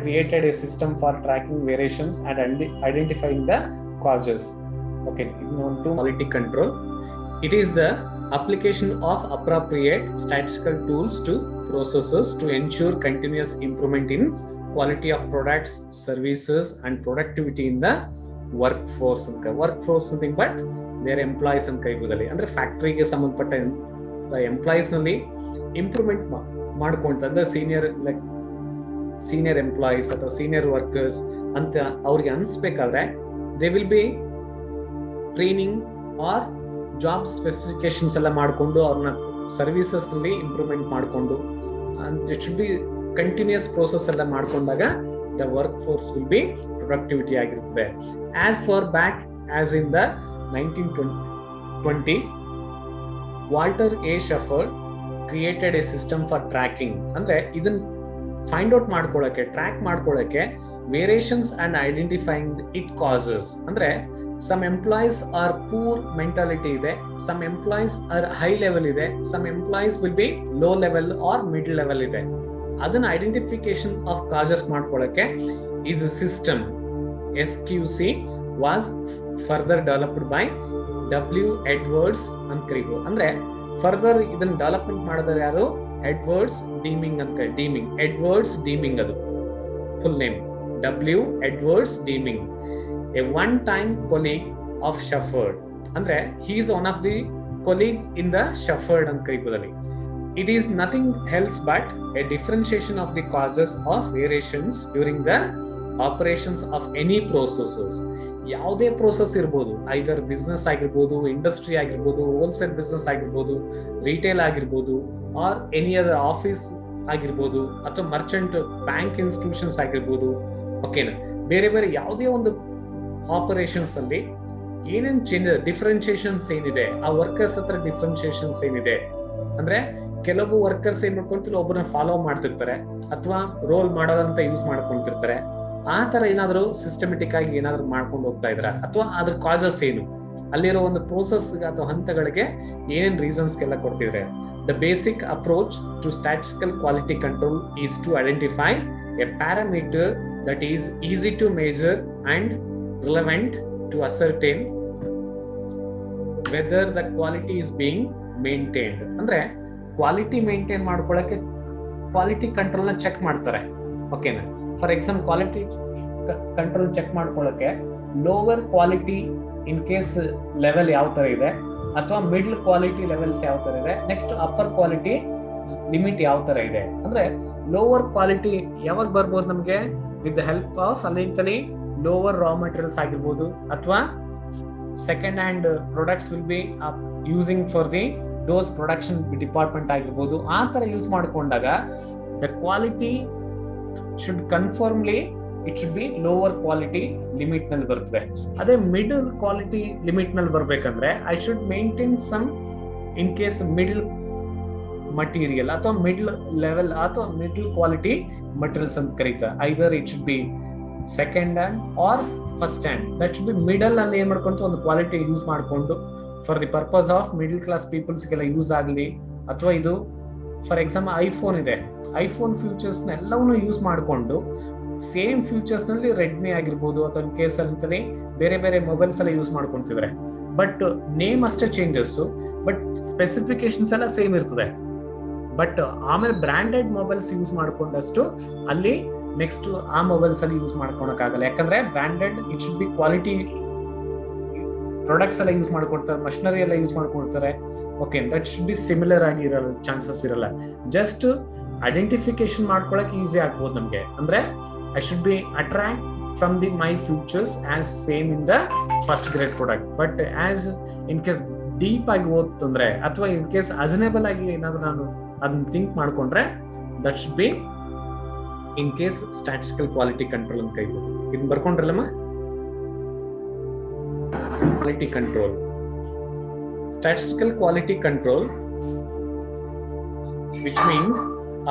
created a system for tracking variations and identifying the causes. Okay, ಇನ್ನೊಂದು quality control. It is the application of appropriate statistical tools to processes to ensure continuous improvement in quality of products, services and productivity in the workforce ಅಂತ. ವರ್ಕ್ಫೋರ್ಸ್ nothing but there employees ಅಂತ ಕೈಬೋದಲ್ಲಿ, ಅಂದ್ರೆ ಫ್ಯಾಕ್ಟ್ರಿಗೆ ಸಂಬಂಧಪಟ್ಟ employees ನಲ್ಲಿ improvement ಮಾಡ್ಕೊಂತ, ಅಂದ್ರೆ senior employees ಅಥವಾ senior workers ಅಂತ ಅವ್ರಿಗೆ ಅನ್ಸ್ಬೇಕಾದ್ರೆ they will be training or job specifications ಎಲ್ಲ ಮಾಡಿಕೊಂಡು ಅವ್ರನ್ನ ಸರ್ವಿಸಸ್ ನಲ್ಲಿ ಇಂಪ್ರೂವ್ಮೆಂಟ್ ಮಾಡಿಕೊಂಡು it should be continuous process ಎಲ್ಲ ಮಾಡ್ಕೊಂಡಾಗ the work force will be productivity ಆಗಿರ್ತದೆ. As far back as in the 1920 Walter A Shewhart created a system for tracking. ಅಂದ್ರೆ ಇದನ್ನ ಫೈಂಡ್ ಔಟ್ ಮಾಡ್ಕೊಳ್ಳೋಕೆ, ಟ್ರ್ಯಾಕ್ ಮಾಡ್ಕೊಳ್ಳೋಕೆ variations and identifying it causes. ಅಂದ್ರೆ some employees R poor mentality ಇದೆ, some employees are high level ಇದೆ, some employees will be low level or mid level ಇದೆ. ಅದನ್ನ identification of causes ಮಾಡ್ಕೊಳ್ಳೋಕೆ ಇದು system SQC was further developed by W. Edwards ಅಂತ ಕರೀಬಹುದು. ಅಂದ್ರೆ ಫರ್ದರ್ ಇದನ್ನ ಡೆವಲಪ್ಮೆಂಟ್ ಮಾಡಿದ್ರೆ ಯಾರು? ಎಡ್ವರ್ಡ್ಸ್ ಡೀಮಿಂಗ್ ಅಂತ. ಎಡ್ವರ್ಡ್ಸ್ ಡೀಮಿಂಗ್ ಅದು full name. W. Edwards Deming, a one-time colleague of Shefford. ಅಂದ್ರೆ he is one of the colleague in the Shefford ಅಂತ ಕರೀಬೋದಲ್ಲಿ. It is nothing else but a differentiation of the causes of variations during the operations of any processes. ಯಾವುದೇ process ಇರ್ಬೋದು, ಐದರ್ business ಆಗಿರ್ಬೋದು, industry ಆಗಿರ್ಬೋದು, wholesale business ಆಗಿರ್ಬೋದು, retail ಆಗಿರ್ಬೋದು, R any other office ಆಗಿರ್ಬೋದು, ಅಥವಾ Merchant bank institutions ಆಗಿರ್ಬೋದು. ಓಕೆನಾ? ಬೇರೆ ಬೇರೆ ಯಾವುದೇ ಒಂದು ಆಪರೇಷನ್ಸ್ ಅಲ್ಲಿ ಏನೇನ್ ಚೇಂಜ್, ಡಿಫ್ರೆನ್ಶಿಯೇಷನ್ಸ್ ಏನಿದೆ, ಆ ವರ್ಕರ್ಸ್ ಹತ್ರ ಡಿಫ್ರೆನ್ಶಿಯೇಷನ್ಸ್ ಏನಿದೆ ಅಂದ್ರೆ ಕೆಲವು ವರ್ಕರ್ಸ್ ಏನ್ ಮಾಡ್ಕೊಂತಿಲ್ಲ, ಒಬ್ಬರನ್ನ ಫಾಲೋ ಮಾಡ್ತಿರ್ತಾರೆ ಅಥವಾ ರೋಲ್ ಮಾಡೋದಂತ ಯೂಸ್ ಮಾಡ್ಕೊಂತಿರ್ತಾರೆ. ಆ ತರ ಏನಾದ್ರು ಸಿಸ್ಟಮೆಟಿಕ್ ಆಗಿ ಏನಾದ್ರು ಮಾಡ್ಕೊಂಡು ಹೋಗ್ತಾ ಇದ್ರ, ಅಥವಾ ಅದ್ರ ಕಾಸಸ್ ಏನು, ಅಲ್ಲಿರೋ ಒಂದು ಪ್ರೋಸೆಸ್ ಅಥವಾ ಹಂತಗಳಿಗೆ ಏನೇನ್ ರೀಸನ್ಸ್ಗೆಲ್ಲ ಕೊಡ್ತಿದ್ರೆ. The basic approach to statistical quality control is to identify a parameter that is easy to measure and relevant to ascertain whether the quality is being maintained. ಅಂದ್ರೆ ಕ್ವಾಲಿಟಿ ಮೇಂಟೈನ್ ಮಾಡ್ಕೊಳ್ಳೋಕೆ ಕ್ವಾಲಿಟಿ ಕಂಟ್ರೋಲ್ ನ check ಮಾಡ್ತಾರೆ. ಓಕೆನಾ? For example quality control check ಮಾಡ್ಕೊಳ್ಳೋಕೆ lower quality in case level ಯಾವ ತರ ಇದೆ, ಅಥವಾ ಮಿಡ್ಲ್ ಕ್ವಾಲಿಟಿ ಲೆವೆಲ್ಸ್ ಯಾವ ತರ ಇದೆ, ನೆಕ್ಸ್ಟ್ ಅಪ್ಪರ್ ಕ್ವಾಲಿಟಿ ಲಿಮಿಟ್ ಯಾವ ತರ ಇದೆ. ಅಂದ್ರೆ ಲೋವರ್ ಕ್ವಾಲಿಟಿ ಯಾವಾಗ ಬರ್ಬೋದು ನಮ್ಗೆ? ವಿತ್ ದ ಹೆಲ್ಪ್ ಆಫ್ ಅಲ್ಲಿಂತಲೇ ಲೋವರ್ ರಾ ಮೆಟೀರಿಯಲ್ಸ್ ಆಗಿರ್ಬೋದು, ಅಥವಾ second hand products will be using for the those production department ಆಗಿರ್ಬೋದು. ಆ ತರ ಯೂಸ್ ಮಾಡ್ಕೊಂಡಾಗ the quality should confirmly it should be lower quality limit ನಲ್ಲಿ ಬರ್ತದೆ. ಅದೇ ಮಿಡಲ್ ಕ್ವಾಲಿಟಿ ಲಿಮಿಟ್ ನಲ್ಲಿ ಬರ್ಬೇಕಂದ್ರೆ I should maintain some in case middle material ಅಥವಾ ಮಿಡ್ಲ್ ಲೆವೆಲ್ ಅಥವಾ ಮಿಡ್ಲ್ ಕ್ವಾಲಿಟಿ ಮಟೀರಿಯಲ್ಸ್ ಅಂತ ಕರೀತಾರೆ. Either it should be second hand or first hand. That should be middle ಅಲ್ಲಿ ಏನ್ ಮಾಡ್ಕೊಂಡು ಒಂದು ಕ್ವಾಲಿಟಿ ಯೂಸ್ ಮಾಡ್ಕೊಂಡು for the purpose of middle class ಪೀಪಲ್ಸ್ಗೆಲ್ಲ ಯೂಸ್ ಆಗಲಿ. ಅಥವಾ ಇದು ಫಾರ್ ಎಕ್ಸಾಂಪಲ್ ಐಫೋನ್ ಇದೆ, ಐಫೋನ್ ಫ್ಯೂಚರ್ಸ್ ಎಲ್ಲವನ್ನೂ ಯೂಸ್ ಮಾಡಿಕೊಂಡು ಸೇಮ್ ಫ್ಯೂಚರ್ಸ್ ನಲ್ಲಿ ರೆಡ್ಮಿ ಆಗಿರ್ಬೋದು ಅಥವಾ ಕೇಸ್ ಅಲ್ಲಿ ಬೇರೆ ಬೇರೆ ಮೊಬೈಲ್ಸ್ ಎಲ್ಲ ಯೂಸ್ ಮಾಡ್ಕೊಂತಿದ್ರೆ, ಬಟ್ ನೇಮ್ ಅಷ್ಟೇ ಚೇಂಜಸ್, ಬಟ್ ಸ್ಪೆಸಿಫಿಕೇಶನ್ಸ್ ಎಲ್ಲ ಸೇಮ್ ಇರ್ತದೆ. ಬಟ್ ಆಮೇಲೆ ಬ್ರಾಂಡೆಡ್ ಮೊಬೈಲ್ಸ್ ಯೂಸ್ ಮಾಡ್ಕೊಂಡಷ್ಟು ಅಲ್ಲಿ ನೆಕ್ಸ್ಟ್ ಆ ಮೊಬೈಲ್ಸ್ ಅಲ್ಲಿ ಯೂಸ್ ಮಾಡ್ಕೊಳಕ್ಕಾಗಲ್ಲ. ಯಾಕಂದ್ರೆ branded it should B quality products ಎಲ್ಲ ಯೂಸ್ ಮಾಡ್ಕೊಡ್ತಾರೆ, ಮಷಿನರಿ ಎಲ್ಲ ಯೂಸ್ ಮಾಡ್ಕೊಡ್ತಾರೆ. Okay, that should B similar ಆಗಿ ಇರಲ್ಲ, ಚಾನ್ಸಸ್ ಇರಲ್ಲ. ಜಸ್ಟ್ ಐಡೆಂಟಿಫಿಕೇಶನ್ ಮಾಡ್ಕೊಳಕ್ ಈಸಿ ಆಗ್ಬೋದು ನಮ್ಗೆ. ಅಂದ್ರೆ I should be attract from the my futures as same in the first grade product. But as in case deep ಆಗಿ ಓದ್ತಂದ್ರೆ ಅಥವಾ ಇನ್ ಕೇಸ್ ಅಸನೇಬಲ್ ಆಗಿ ಏನಾದ್ರು ನಾನು ಅದನ್ನ ಥಿಂಕ್ ಮಾಡ್ಕೊಂಡ್ರೆ that should B in case statistical quality control ಅಂತ ಕೈಬೋದು. ಇದನ್ನ ಬರ್ಕೊಂಡ್ರಲ್ಲಮ್ಮ, quality control. Statistical quality control, which means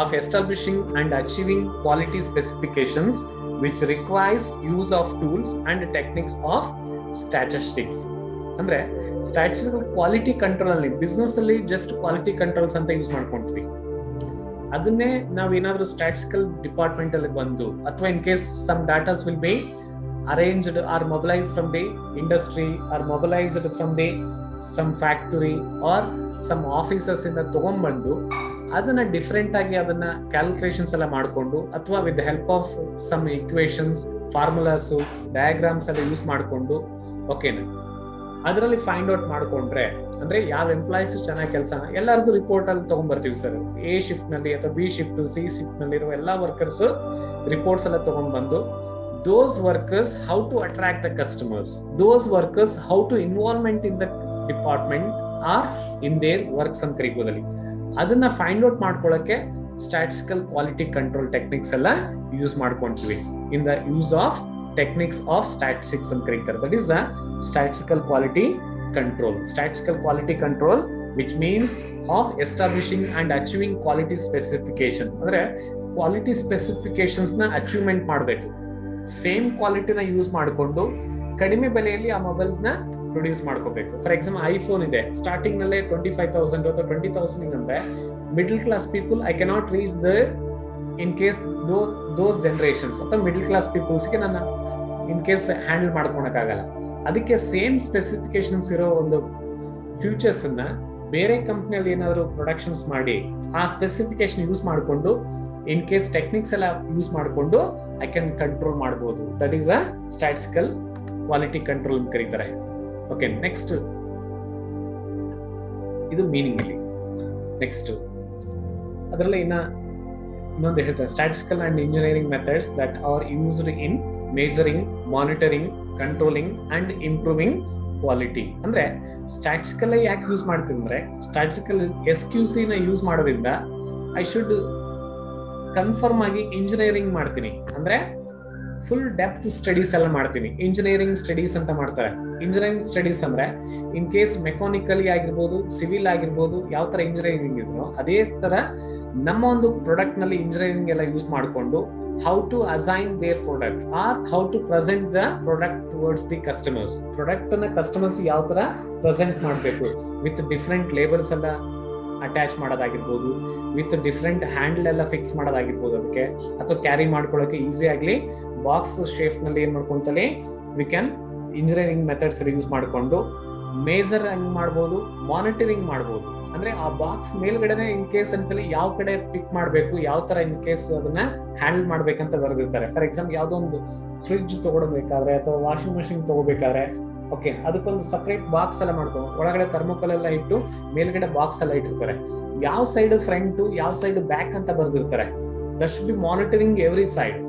of establishing and achieving quality specifications which requires use of tools and techniques of statistics. ಅಂದ್ರೆ statistical quality control ಅಲ್ಲಿ business ಅಲ್ಲಿ just quality controls ಅಂತ use ಮಾಡ್ಕೊಂತೀವಿ. ಅದನ್ನೇ ನಾವ್ ಏನಾದ್ರೂ ಸ್ಟ್ಯಾಟಿಸ್ಟಿಕಲ್ ಡಿಪಾರ್ಟ್ಮೆಂಟ್ ಅಲ್ಲಿ ಬಂದು ಅಥವಾ in case some datas will be arranged or mobilized from the industry or mobilized from the some factory or some offices ಇಂದ ತಗೊಂಡ್ಬಂದು ಅದನ್ನ ಡಿಫ್ರೆಂಟ್ ಆಗಿ ಅದನ್ನ ಕ್ಯಾಲ್ಕುಲೇಷನ್ಸ್ ಎಲ್ಲ ಮಾಡಿಕೊಂಡು ಅಥವಾ with help of some equations formulas diagrams ಎಲ್ಲ ಯೂಸ್ ಮಾಡಿಕೊಂಡು ಓಕೆನಾ ಅದರಲ್ಲಿ ಫೈಂಡ್ ಔಟ್ ಮಾಡ್ಕೊಂಡ್ರೆ ಅಂದ್ರೆ ಯಾವ ಎಂಪ್ಲಾಯೀಸ್ ಚೆನ್ನಾಗಿ ಕೆಲಸ ಎಲ್ಲರದ್ದು ರಿಪೋರ್ಟ್ ಅಲ್ಲಿ ತಗೊಂಡ್ಬರ್ತೀವಿ ಸರ್. ಎ ಶಿಫ್ಟ್ ನಲ್ಲಿ ಅಥವಾ ಬಿ ಶಿಫ್ಟ್ ಸಿ ಶಿಫ್ಟ್ ನಲ್ಲಿ ಇರುವ ಎಲ್ಲಾ ವರ್ಕರ್ಸ್ ರಿಪೋರ್ಟ್ಸ್ ಎಲ್ಲ ತಗೊಂಡ್ಬಂದು those workers how to attract the customers, those workers how to involvement in the department or in their works ಅಂತ ಕರೀಬೋದಲ್ಲಿ ಅದನ್ನ ಫೈಂಡ್ ಔಟ್ ಮಾಡ್ಕೊಳ್ಳೋಕೆ ಸ್ಟ್ಯಾಟಿಸ್ಟಿಕಲ್ ಕ್ವಾಲಿಟಿ ಕಂಟ್ರೋಲ್ ಟೆಕ್ನಿಕ್ಸ್ ಎಲ್ಲ use ಮಾಡ್ಕೊಂತೀವಿ. In the use of techniques of statistics ಅಂತ ಕರೀತಾರೆ. That is the statistical quality control. Statistical quality control which means of establishing and achieving quality specification. ಅಂದ್ರೆ quality specifications ನ achievement ಮಾಡಬೇಕು. Same ಕ್ವಾಲಿಟಿನ use ಮಾಡಿಕೊಂಡು ಕಡಿಮೆ ಬೆಲೆಯಲ್ಲಿ ಆ ಮೊಬೈಲ್ ನ ಪ್ರೊಡ್ಯೂಸ್ ಮಾಡ್ಕೋಬೇಕು. ಫಾರ್ ಎಕ್ಸಾಂಪಲ್ ಐಫೋನ್ ಇದೆ, ಸ್ಟಾರ್ಟಿಂಗ್ ನಲ್ಲೇ 25,000 ಅಥವಾ 20,000 ಅಂದ್ರೆ middle class people I cannot reach the in case those generations ಅಥವಾ ಮಿಡಲ್ ಕ್ಲಾಸ್ ಪೀಪಲ್ಸ್ಗೆ ನನ್ನ ಇನ್ ಕೇಸ್ ಹ್ಯಾಂಡಲ್ ಮಾಡ್ಕೊಳಕ್ಕಾಗಲ್ಲ. ಅದಕ್ಕೆ ಸೇಮ್ ಸ್ಪೆಸಿಫಿಕೇಶನ್ಸ್ ಇರೋ ಒಂದು ಫ್ಯೂಚರ್ಸ್ ಅನ್ನ ಬೇರೆ ಕಂಪ್ನಿಯಲ್ಲಿ ಏನಾದ್ರು ಪ್ರೊಡಕ್ಷನ್ಸ್ ಮಾಡಿ ಆ ಸ್ಪೆಸಿಫಿಕೇಶನ್ ಯೂಸ್ ಮಾಡಿಕೊಂಡು ಇನ್ ಕೇಸ್ ಟೆಕ್ನಿಕ್ಸ್ ಎಲ್ಲ ಯೂಸ್ ಮಾಡಿಕೊಂಡು ಐ ಕ್ಯಾನ್ ಕಂಟ್ರೋಲ್ ಮಾಡಬಹುದು. That is a statistical quality control ಅಂತ ಕರೀತಾರೆ. ಓಕೆ, ನೆಕ್ಸ್ಟ್ ಇದು ಮೀನಿಂಗ್ ಇಲ್ಲಿ. ನೆಕ್ಸ್ಟ್ ಅದರಲ್ಲಿ ಇನ್ನೊಂದು ಹೇಳ್ತಾರೆ, statistical and engineering methods that are used in measuring, monitoring, controlling and improving quality. ಅಂದ್ರೆ ಸ್ಟ್ಯಾಟಿಸ್ಟಿಕಲ್ ಯಾಕೆ ಯೂಸ್ ಮಾಡ್ತೀವಿ ಅಂದ್ರೆ ಸ್ಟ್ಯಾಟಿಸ್ಟಿಕಲ್ SQC ನ ಯೂಸ್ ಮಾಡೋದ್ರಿಂದ ಐ ಶುಡ್ ಕನ್ಫರ್ಮ್ ಆಗಿ ಇಂಜಿನಿಯರಿಂಗ್ ಮಾಡ್ತೀನಿ, ಅಂದ್ರೆ ಫುಲ್ ಡೆಪ್ತ್ ಸ್ಟಡೀಸ್ ಎಲ್ಲ ಮಾಡ್ತೀನಿ. ಇಂಜಿನಿಯರಿಂಗ್ ಸ್ಟಡೀಸ್ ಅಂತ ಮಾಡ್ತಾರೆ. ಇಂಜಿನಿಯರಿಂಗ್ ಸ್ಟಡೀಸ್ ಅಂದ್ರೆ ಇನ್ ಕೇಸ್ ಮೆಕ್ಯಾನಿಕಲಿ ಆಗಿರ್ಬೋದು, ಸಿವಿಲ್ ಆಗಿರ್ಬೋದು, ಯಾವ ತರ ಇಂಜಿನಿಯರಿಂಗ್ ಇದ್ರು ಅದೇ ತರ ನಮ್ಮ ಒಂದು ಪ್ರಾಡಕ್ಟ್ ನಲ್ಲಿ ಇಂಜಿನಿಯರಿಂಗ್ ಎಲ್ಲ ಯೂಸ್ ಮಾಡಿಕೊಂಡು how to assign their product or how to present the product towards the customers. Product ಅನ್ನ ಕಸ್ಟಮರ್ಸ್ ಯಾವ ತರ ಪ್ರೆಸೆಂಟ್ ಮಾಡಬೇಕು ವಿತ್ ಡಿಫ್ರೆಂಟ್ ಲೇಬಲ್ಸ್ ಎಲ್ಲ ಅಟ್ಯಾಚ್ ಮಾಡೋದಾಗಿರ್ಬೋದು, ವಿತ್ ಡಿಫ್ರೆಂಟ್ ಹ್ಯಾಂಡಲ್ ಎಲ್ಲ ಫಿಕ್ಸ್ ಮಾಡೋದಾಗಿರ್ಬೋದು, ಅದಕ್ಕೆ ಅಥವಾ ಕ್ಯಾರಿ ಮಾಡ್ಕೊಳ್ಳೋಕೆ ಈಸಿ ಆಗ್ಲಿ ಬಾಕ್ಸ್ ಶೇಪ್ ನಲ್ಲಿ ಏನ್ ಮಾಡ್ಕೊಂತಲೇ we can engineering methods use ಮಾಡಿಕೊಂಡು ಮೇಜರ್ ಹೆಂಗ್ ಮಾಡ್ಬೋದು, ಮಾನಿಟರಿಂಗ್ ಮಾಡ್ಬೋದು. ಅಂದ್ರೆ ಆ ಬಾಕ್ಸ್ ಮೇಲ್ಗಡೆನೆ ಇನ್ ಕೇಸ್ ಅಂತಲೇ ಯಾವ ಕಡೆ ಪಿಕ್ ಮಾಡ್ಬೇಕು, ಯಾವ ತರ ಇನ್ ಕೇಸ್ ಅದನ್ನ ಹ್ಯಾಂಡಲ್ ಮಾಡ್ಬೇಕಂತ ಬರೆದಿರ್ತಾರೆ. ಫಾರ್ ಎಕ್ಸಾಂಪಲ್ ಯಾವ್ದೋ ಒಂದು ಫ್ರಿಡ್ಜ್ ತಗೊಳ್ಬೇಕಾದ್ರೆ ಅಥವಾ ವಾಷಿಂಗ್ ಮಷಿನ್ ತಗೋಬೇಕಾದ್ರೆ ಓಕೆ ಅದಕ್ಕೊಂದು ಸಪರೇಟ್ ಬಾಕ್ಸ್ ಎಲ್ಲ ಮಾಡ್ಕೊಂಡು ಒಳಗಡೆ ಥರ್ಮೋಕೋಲ್ ಎಲ್ಲ ಇಟ್ಟು ಮೇಲ್ಗಡೆ ಬಾಕ್ಸ್ ಎಲ್ಲ ಇಟ್ಟಿರ್ತಾರೆ. ಯಾವ ಸೈಡ್ ಫ್ರಂಟ್, ಯಾವ ಸೈಡ್ ಬ್ಯಾಕ್ ಅಂತ ಬರ್ದಿರ್ತಾರೆ. That should be monitoring every side.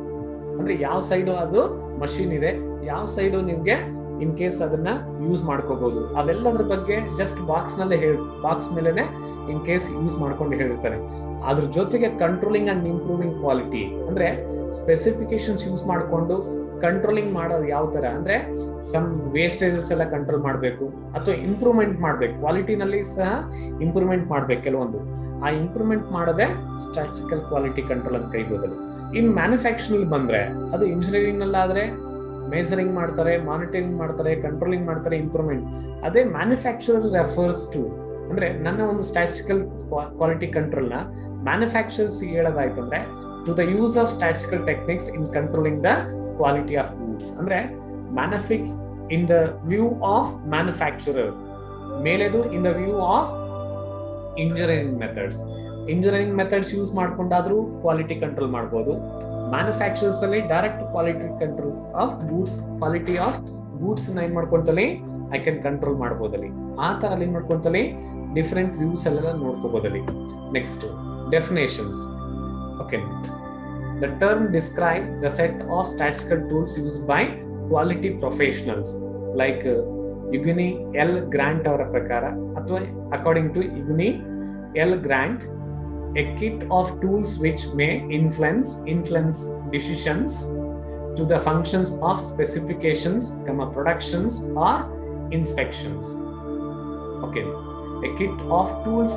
ಅಂದ್ರೆ ಯಾವ ಸೈಡ್ ಅದು ಮಷೀನ್ ಇದೆ, ಯಾವ ಸೈಡ್ ನಿಮ್ಗೆ ಇನ್ ಕೇಸ್ ಅದನ್ನ ಯೂಸ್ ಮಾಡ್ಕೋಬಹುದು, ಅವೆಲ್ಲದ್ರ ಬಗ್ಗೆ ಜಸ್ಟ್ ಬಾಕ್ಸ್ ನಲ್ಲೇ ಬಾಕ್ಸ್ ಮೇಲೆನೆ ಇನ್ ಕೇಸ್ ಯೂಸ್ ಮಾಡ್ಕೊಂಡು ಹೇಳಿರ್ತಾರೆ. ಅದ್ರ ಜೊತೆಗೆ ಕಂಟ್ರೋಲಿಂಗ್ ಅಂಡ್ ಇಂಪ್ರೂವಿಂಗ್ ಕ್ವಾಲಿಟಿ ಅಂದ್ರೆ ಸ್ಪೆಸಿಫಿಕೇಶನ್ಸ್ ಯೂಸ್ ಮಾಡ್ಕೊಂಡು ಕಂಟ್ರೋಲಿಂಗ್ ಮಾಡೋದು ಯಾವ ತರ ಅಂದ್ರೆ ಸಮ್ ವೇಸ್ಟೇಜಸ್ ಎಲ್ಲ ಕಂಟ್ರೋಲ್ ಮಾಡಬೇಕು ಅಥವಾ ಇಂಪ್ರೂವ್ಮೆಂಟ್ ಮಾಡ್ಬೇಕು. ಕ್ವಾಲಿಟಿನಲ್ಲಿ ಸಹ ಇಂಪ್ರೂವ್ಮೆಂಟ್ ಮಾಡ್ಬೇಕು ಕೆಲವೊಂದು. ಆ ಇಂಪ್ರೂವ್ಮೆಂಟ್ ಮಾಡೋದೇ ಸ್ಟ್ಯಾಟಿಸ್ಟಿಕಲ್ ಕ್ವಾಲಿಟಿ ಕಂಟ್ರೋಲ್ ಅಂತ ಕರೀಬಹುದು. ಇನ್ ಮ್ಯಾನುಫ್ಯಾಕ್ಚರಿಂಗ್ ಬಂದ್ರೆ ಅದು ಇಂಜಿನಿಯರಿಂಗ್ ನಲ್ಲಾದ್ರೆ ಮೇಜರಿಂಗ್ ಮಾಡ್ತಾರೆ, ಮಾನಿಟರಿಂಗ್ ಮಾಡ್ತಾರೆ, ಕಂಟ್ರೋಲಿಂಗ್ ಮಾಡ್ತಾರೆ, ಇಂಪ್ರೂವ್ಮೆಂಟ್. ಅದೇ ಮ್ಯಾನುಫ್ಯಾಕ್ಚರರ್ ರೆಫರ್ಸ್ ಟು ಅಂದ್ರೆ ನನ್ನ ಒಂದು ಸ್ಟ್ಯಾಟಿಸ್ಟಿಕಲ್ ಕ್ವಾಲಿಟಿ ಕಂಟ್ರೋಲ್ ನ ಮ್ಯಾನುಫ್ಯಾಕ್ಚರರ್ಸ್ ಹೇಳೋದಾಯ್ತು ಅಂದ್ರೆ to the use of statistical techniques in controlling the quality of goods. ಅಂದ್ರೆ manufacture in the view of manufacturer, ಮೇಲೆದು in the view of engineering methods. Engineering methods use ಮಾಡ್ಕೊಂಡಾದ್ರೂ quality control ಮಾಡ್ಬೋದು. Manufacturers ಅಲ್ಲಿ direct quality control of goods, quality of goods ಏನ್ ಮಾಡ್ಕೊಂತಲೇ I can control ಮಾಡ್ಬೋದಲ್ಲಿ. ಆ ತರ ಏನ್ ಮಾಡ್ಕೊಂತಲೇ ಡಿಫ್ರೆಂಟ್ ವ್ಯೂಸ್ ಎಲ್ಲ ನೋಡ್ಕೋಬಹುದಲ್ಲಿ. Next definitions. Okay, the term describe the set of statistical tools used by quality professionals like Eugene L. Grant ಅವರ ಪ್ರಕಾರ ಅಥವಾ according to Eugene L. Grant, a kit of tools which may influence decisions to the functions of specifications, productions or inspections. Okay, a kit of tools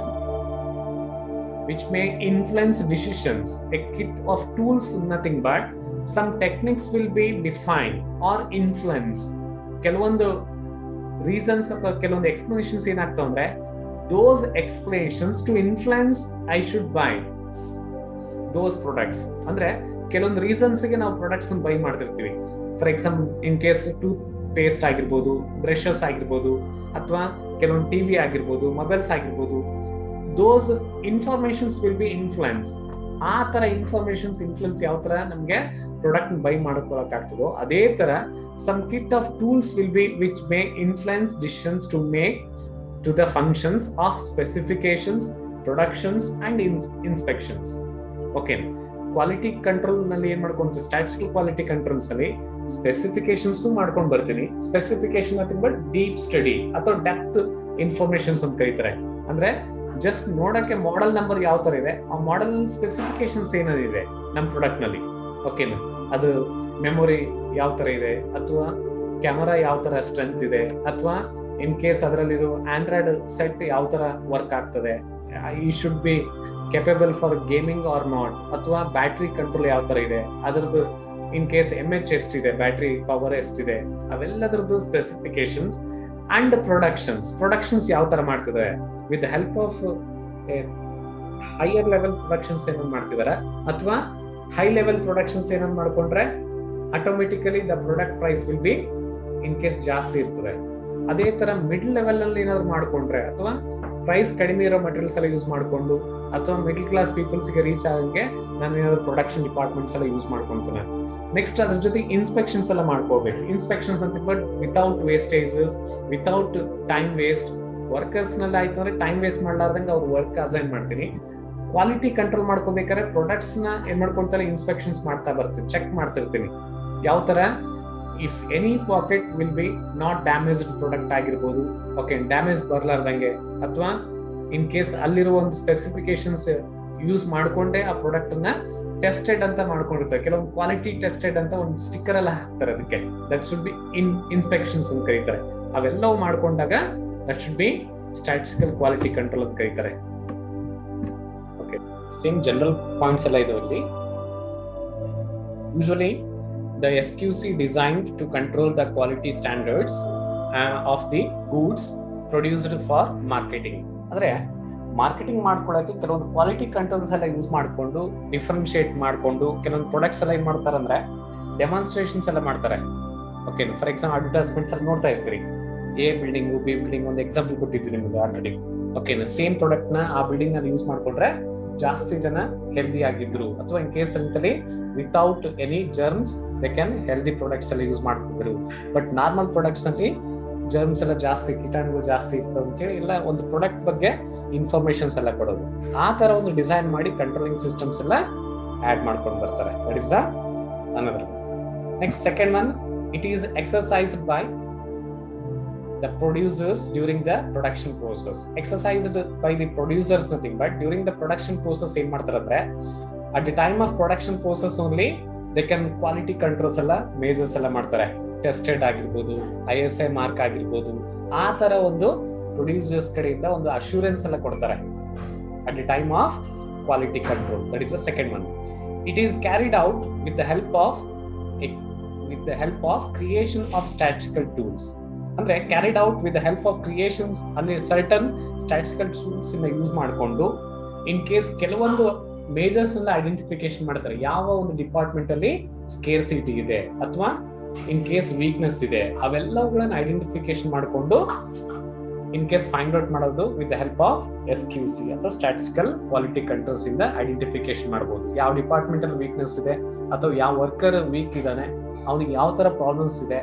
which may influence decisions. A kit of tools nothing but some techniques will be defined or influence. ಕೆಲವೊಂದು reasons ಅಥವಾ ಕೆಲವೊಂದು explanations ಏನಾಗ್ತಾವ ಅಂದ್ರೆ those explanations to influence I should buy those products. ಅಂದ್ರೆ ಕೆಲವೊಂದು reasons ಗೆ ನಾವು products by ಮಾಡ್ತಿರ್ತೀವಿ. For example in case tooth paste ಆಗಿರ್ಬೋದು, ಬ್ರಷಸ್ ಆಗಿರ್ಬೋದು, ಅಥವಾ ಕೆಲವೊಂದು ಟಿವಿ ಆಗಿರ್ಬೋದು, ಮೊಬೈಲ್ಸ್ ಆಗಿರ್ಬೋದು, ದೋಸ್ ಇನ್ಫಾರ್ಮೇಶನ್ಸ್ ವಿಲ್ ಬಿ ಇನ್ಫ್ಲುಯೆನ್ಸ್. ಆ ತರ ಇನ್ಫಾರ್ಮೇಶನ್ಸ್ ಇನ್ಫ್ಲುಯೆನ್ಸ್ ಯಾವ ತರ ನಮ್ಗೆ ಪ್ರಾಡಕ್ಟ್ ಬೈ ಮಾಡ್ಕೊಳಕ್ ಆಗ್ತದೋ, ಅದೇ ತರ some kit of tools will be which may influence decisions to make to the functions of specifications, productions and inspections. Okay, quality control ನಲ್ಲಿ ಏನ್ ಮಾಡ್ಕೊಂತೀವಿ, ಸ್ಟ್ಯಾಟಿಸ್ಟಿಕಲ್ ಕ್ವಾಲಿಟಿ ಕಂಟ್ರೋಲ್ಸ್ ಅಲ್ಲಿ ಸ್ಪೆಸಿಫಿಕೇಶನ್ಸ್ ಮಾಡ್ಕೊಂಡು ಬರ್ತೀನಿ. Specification nothing but deep study ಅಥವಾ depth informations ಅಂತ ಕರೀತಾರೆ. ಅಂದ್ರೆ ಜಸ್ಟ್ ನೋಡಕ್ಕೆ ಮಾಡೆಲ್ ನಂಬರ್ ಯಾವ ತರ ಇದೆ, ಆ ಮಾಡೆಲ್ ಸ್ಪೆಸಿಫಿಕೇಶನ್ಸ್ ಏನಿದೆ ನಮ್ಮ ಪ್ರಾಡಕ್ಟ್ ನಲ್ಲಿ, ಓಕೆನಾ, ಅದು ಮೆಮೊರಿ ಯಾವ ತರ ಇದೆ, ಅಥವಾ ಕ್ಯಾಮರಾ ಯಾವ ತರ ಸ್ಟ್ರೆಂತ್ ಇದೆ, ಅಥವಾ ಇನ್ ಕೇಸ್ ಅದರಲ್ಲಿರೋ ಆಂಡ್ರಾಯ್ಡ್ ಸೆಟ್ ಯಾವ ತರ ವರ್ಕ್ ಆಗ್ತದೆ, ಈ should be capable for gaming or not, ಅಥವಾ ಬ್ಯಾಟ್ರಿ ಕಂಟ್ರೋಲ್ ಯಾವ ತರ ಇದೆ, ಅದರದ್ದು ಇನ್ ಕೇಸ್ MH ಎಷ್ಟಿದೆ, ಬ್ಯಾಟ್ರಿ ಪವರ್ ಎಷ್ಟಿದೆ, ಅವೆಲ್ಲದ್ರದ್ದು ಸ್ಪೆಸಿಫಿಕೇಶನ್ಸ್. ಅಂಡ್ ಪ್ರೊಡಕ್ಷನ್ಸ್ ಯಾವ ತರ ಮಾಡ್ತಿದ್ದಾರೆ, with help of higher level productions ಏನಾದ್ರು ಮಾಡ್ತಿದಾರೆ, ಅಥವಾ ಹೈ ಲೆವೆಲ್ ಪ್ರೊಡಕ್ಷನ್ಸ್ ಏನಾದ್ರು ಮಾಡ್ಕೊಂಡ್ರೆ automatically the product price will be in case ಜಾಸ್ತಿ ಇರ್ತದೆ. ಅದೇ ತರ ಮಿಡ್ಲ್ ಲೆವೆಲ್ ಅಲ್ಲಿ ಏನಾದ್ರು ಮಾಡ್ಕೊಂಡ್ರೆ, ಅಥವಾ ಪ್ರೈಸ್ ಕಡಿಮೆ ಇರೋ ಮಟೀರಿಯಲ್ಸ್ ಎಲ್ಲ ಯೂಸ್ ಮಾಡ್ಕೊಂಡು, ಅಥವಾ ಮಿಡಲ್ ಕ್ಲಾಸ್ ಪೀಪಲ್ಸ್ ಗೆ ರೀಚ್ ಆಗಂಗೆ ನಾನು ಏನಾದ್ರು ಪ್ರೊಡಕ್ಷನ್ ಡಿಪಾರ್ಟ್ಮೆಂಟ್ಸ್ ಎಲ್ಲ ಯೂಸ್ ಮಾಡ್ಕೊಂತಾನೆ. ನೆಕ್ಸ್ಟ್ ಅದ್ರ ಜೊತೆ ಇನ್ಸ್ಪೆಕ್ಷನ್ಸ್ ಎಲ್ಲ ಮಾಡ್ಕೋಬೇಕು. ಇನ್ಸ್ಪೆಕ್ಷನ್ಸ್ ಅಂತ but without wastages, without time waste. Workers ನಲ್ಲಿ ಆಯ್ತು ಅಂದ್ರೆ ಟೈಮ್ ವೇಸ್ಟ್ ಮಾಡ್ಲಾರ್ದಂಗೆ ಅವ್ರ ವರ್ಕ್ ಅಸೈನ್ ಮಾಡ್ತೀನಿ. ಕ್ವಾಲಿಟಿ ಕಂಟ್ರೋಲ್ ಮಾಡ್ಕೋಬೇಕಾದ್ರೆ ಪ್ರಾಡಕ್ಟ್ಸ್ ನ ಏನ್ ಮಾಡ್ಕೊಂತಾರೆ, ಇನ್ಸ್ಪೆಕ್ಷನ್ಸ್ ಮಾಡ್ತಾ ಬರ್ತೀನಿ, ಚೆಕ್ ಮಾಡ್ತಿರ್ತೀನಿ ಯಾವ ತರ. If any pocket will be not damaged product ಆಗಿರ್ಬೋದು, ಓಕೆ, ಡ್ಯಾಮೇಜ್ ಬರ್ಲಾರ್ದಂಗೆ, ಅಥವಾ ಇನ್ ಕೇಸ್ ಅಲ್ಲಿರುವ ಒಂದು ಸ್ಪೆಸಿಫಿಕೇಶನ್ಸ್ ಯೂಸ್ ಮಾಡ್ಕೊಂಡೆ ಆ ಪ್ರಾಡಕ್ಟ್ ನ ಟೆಸ್ಟೆಡ್ ಅಂತ ಮಾಡ್ಕೊಂಡಿರ್ತಾರೆ. ಕೆಲವೊಂದು ಕ್ವಾಲಿಟಿ ಟೆಸ್ಟೆಡ್ ಅಂತ ಒಂದು ಸ್ಟಿಕ್ಕರ್ ಎಲ್ಲ ಹಾಕ್ತಾರೆ ಅದಕ್ಕೆ, ದಟ್ ಶುಡ್ ಬಿ ಇನ್ಸ್ಪೆಕ್ಷನ್ಸ್ ಅಂತ ಕರೀತಾರೆ. ಅವೆಲ್ಲವೂ ಮಾಡ್ಕೊಂಡಾಗ that should B statistical quality control ಅಂತ ಕರೀತಾರೆ. ಓಕೆ, ಸೇಮ್ ಜನರಲ್ ಪಾಯಿಂಟ್ಸ್ ಎಲ್ಲ ಇದೆ ಇಲ್ಲಿ. Usually the SQC designed to control the quality standards of the goods produced for marketing. ಅಂದ್ರೆ ಮಾರ್ಕೆಟಿಂಗ್ ಮಾಡ್ಕೊಳ್ಳೋಕೆ ಕೆಲವೊಂದು ಕ್ವಾಲಿಟಿ ಕಂಟ್ರೋಲ್ಸ್ ಎಲ್ಲ ಯೂಸ್ ಮಾಡ್ಕೊಂಡು, ಡಿಫ್ರೆನ್ಶಿಯೇಟ್ ಮಾಡ್ಕೊಂಡು ಕೆಲವೊಂದು ಪ್ರಾಡಕ್ಟ್ಸ್ ಎಲ್ಲ ಏನ್ ಮಾಡ್ತಾರೆ ಅಂದ್ರೆ ಡೆಮಾನ್ಸ್ಟ್ರೇಷನ್ಸ್ ಎಲ್ಲ ಮಾಡ್ತಾರೆ. ಓಕೆ, ಫಾರ್ ಎಕ್ಸಾಂಪಲ್ ಅಡ್ವರ್ಟೈಸ್ಮೆಂಟ್ಸ್ ಎಲ್ಲ ನೋಡ್ತಾ ಇರ್ತೀರಿ, A ಬಿಲ್ಡಿಂಗ್, B ಬಿಲ್ಡಿಂಗ್, ಒಂದು ಎಕ್ಸಾಂಪಲ್ ಕೊಟ್ಟಿದ್ದೀನಿ ನಿಮ್ಗೆ ಆಲ್ರೆಡಿ. ಓಕೆ, ಸೇಮ್ ಪ್ರಾಡಕ್ಟ್ ನ ಆ ಬಿಲ್ಡಿಂಗ್ ನಲ್ಲಿ ಯೂಸ್ ಮಾಡ್ಕೊಂಡ್ರೆ ಜಾಸ್ತಿ ಜನ ಹೆಲ್ದಿ ಆಗಿದ್ರು, ಅಥವಾ ಇನ್ ಕೇಸ್ ಅಂತಲ್ಲಿ without any germs they can healthy products ಎಲ್ಲ ಯೂಸ್ ಮಾಡ್ತಿದ್ರು. ಬಟ್ ನಾರ್ಮಲ್ ಪ್ರಾಡಕ್ಟ್ಸ್ ನಲ್ಲಿ ಜರ್ಮ್ಸ್ ಎಲ್ಲ ಜಾಸ್ತಿ, ಕೀಟಾಣುಗಳು ಜಾಸ್ತಿ ಇರ್ತವೆ ಅಂತ ಹೇಳಿ ಎಲ್ಲ ಒಂದು ಪ್ರಾಡಕ್ಟ್ ಬಗ್ಗೆ ಇನ್ಫಾರ್ಮೇಶನ್ಸ್ ಎಲ್ಲ ಕೊಡೋದು. ಆ ತರ ಒಂದು ಡಿಸೈನ್ ಮಾಡಿ ಕಂಟ್ರೋಲಿಂಗ್ ಸಿಸ್ಟಮ್ಸ್ ಎಲ್ಲ ಆಡ್ ಮಾಡ್ಕೊಂಡು ಬರ್ತಾರೆ. That is the another. Next second one, it is exercised by the producers during the production process. Exercised by the producers nothing but during the production process ಏನ್ ಮಾಡ್ತಾರೆ ಅಂದ್ರೆ, at the time of production process only they can quality controls ಎಲ್ಲ majors ಎಲ್ಲ ಮಾಡ್ತಾರೆ. Tested ಆಗಿರ್ಬೋದು, ISI mark ಆಗಿರ್ಬೋದು, ಆ ತರ ಒಂದು ಪ್ರೊಡ್ಯೂಸರ್ಸ್ ಕಡೆಯಿಂದ ಒಂದು ಅಶ್ಯೂರೆನ್ಸ್ ಎಲ್ಲ ಕೊಡ್ತಾರೆ at the time of quality control. That is the second one. It is carried out with the help of creation of statistical tools. ಅಂದ್ರೆ carried out with the help of creations, ಅಲ್ಲಿ certain statistical tools ಅನ್ನ use ಮಾಡಿಕೊಂಡು in case ಕೆಲವೊಂದು majors ಅನ್ನ identification ಮಾಡ್ತಾರೆ. ಯಾವ ಒಂದು department ಅಲ್ಲಿ ಸ್ಕೇರ್ಸಿಟಿ ಇದೆ ಅಥವಾ ಇನ್ ಕೇಸ್ ವೀಕ್ನೆಸ್ ಇದೆ, ಅವೆಲ್ಲವುಗಳನ್ನ ಐಡೆಂಟಿಫಿಕೇಶನ್ ಮಾಡಿಕೊಂಡು ಇನ್ ಕೇಸ್ ಫೈಂಡ್ ಔಟ್ ಮಾಡೋದು with the help of SQC ಅಥವಾ ಸ್ಟ್ಯಾಟಿಸ್ಟಿಕಲ್ ಕ್ವಾಲಿಟಿ ಕಂಟ್ರೋಲ್ಸ್ ಇಂದ ಐಡೆಂಟಿಫಿಕೇಶನ್ ಮಾಡಬಹುದು. ಯಾವ ಡಿಪಾರ್ಟ್ಮೆಂಟ್ ಅಲ್ಲಿ ವೀಕ್ನೆಸ್ ಇದೆ, ಅಥವಾ ಯಾವ ವರ್ಕರ್ ವೀಕ್ ಇದಾನೆ, ಅವನಿಗೆ ಯಾವ ತರ ಪ್ರಾಬ್ಲಮ್ಸ್ ಇದೆ.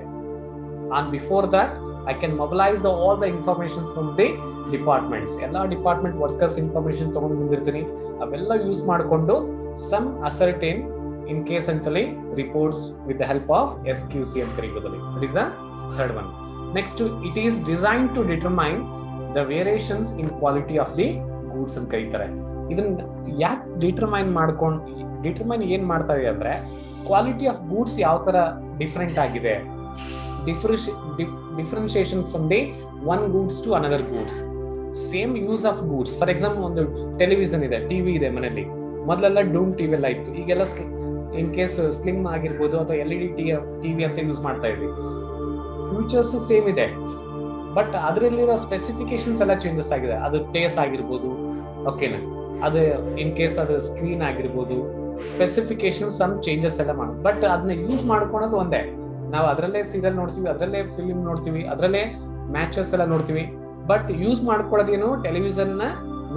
And before that, I can mobilize all the informations from the departments. ಎಲ್ಲ ಡಿಪಾರ್ಟ್ಮೆಂಟ್ ವರ್ಕರ್ಸ್ ಇನ್ಫಾರ್ಮೇಶನ್ ತಗೊಂಡು ಬಂದಿರ್ತೀನಿ, ಅವೆಲ್ಲ ಯೂಸ್ ಮಾಡಿಕೊಂಡು ಸಮ್ ಅಸರ್ಟೈನ್ ಇನ್ ಕೇಸ್ ಅಂತಲ್ಲಿ reports with the help of SQC ಅಂತ ಕರೀಬೋದಲ್ಲಿ. That is the third one. Next, it is design to determine the variations in quality of the goods ಅಂತ ಕರೀತಾರೆ. ಇದನ್ನ ಯಾಕೆ ಡಿಟರ್ಮೈನ್ ಏನ್ ಮಾಡ್ತಾ ಇದೆ ಅಂದ್ರೆ, ಕ್ವಾಲಿಟಿ ಆಫ್ ಗೂಡ್ಸ್ ಯಾವ ತರ ಡಿಫ್ರೆಂಟ್ ಆಗಿದೆ, differentiation from the one goods to another goods. Same use of goods. For example, ಒಂದು ಟೆಲಿವಿಷನ್ ಇದೆ, ಟಿವಿ ಇದೆ ಮನೆಯಲ್ಲಿ. ಮೊದಲೆಲ್ಲ ಡೂಮ್ ಟಿವಿ ಎಲ್ಲ ಇತ್ತು, ಈಗೆಲ್ಲ ಇನ್ ಕೇಸ್ ಸ್ಲಿಮ್ ಆಗಿರ್ಬೋದು ಅಥವಾ LED ಟಿವಿ ಅಂತ ಯೂಸ್ ಮಾಡ್ತಾ ಇದ್ವಿ. ಫ್ಯೂಚರ್ಸ್ ಸೇಮ್ ಇದೆ, ಬಟ್ ಅದರಲ್ಲಿರೋ ಸ್ಪೆಸಿಫಿಕೇಶನ್ಸ್ ಎಲ್ಲ ಚೇಂಜಸ್ ಆಗಿದೆ. ಅದು ಟೇಸ್ ಆಗಿರ್ಬೋದು, ಓಕೆನಾ, ಅದು ಇನ್ ಕೇಸ್ ಅದು ಸ್ಕ್ರೀನ್ ಆಗಿರ್ಬೋದು, ಸ್ಪೆಸಿಫಿಕೇಶನ್ ಸಮ್ ಚೇಂಜಸ್ ಎಲ್ಲ ಮಾಡೋದು. ಬಟ್ ಅದನ್ನ ಯೂಸ್ ಮಾಡ್ಕೊಳೋದು ಒಂದೇ. ನಾವು ಅದರಲ್ಲೇ ಸೀರಿಯಲ್ ನೋಡ್ತೀವಿ, ಅದರಲ್ಲೇ ಫಿಲ್ಮ್ ನೋಡ್ತೀವಿ, ಅದರಲ್ಲೇ ಮ್ಯಾಚಸ್ ಎಲ್ಲ ನೋಡ್ತೀವಿ. ಬಟ್ ಯೂಸ್ ಮಾಡ್ಕೊಳ್ಳೋದೇನು ಟೆಲಿವಿಷನ್ ನ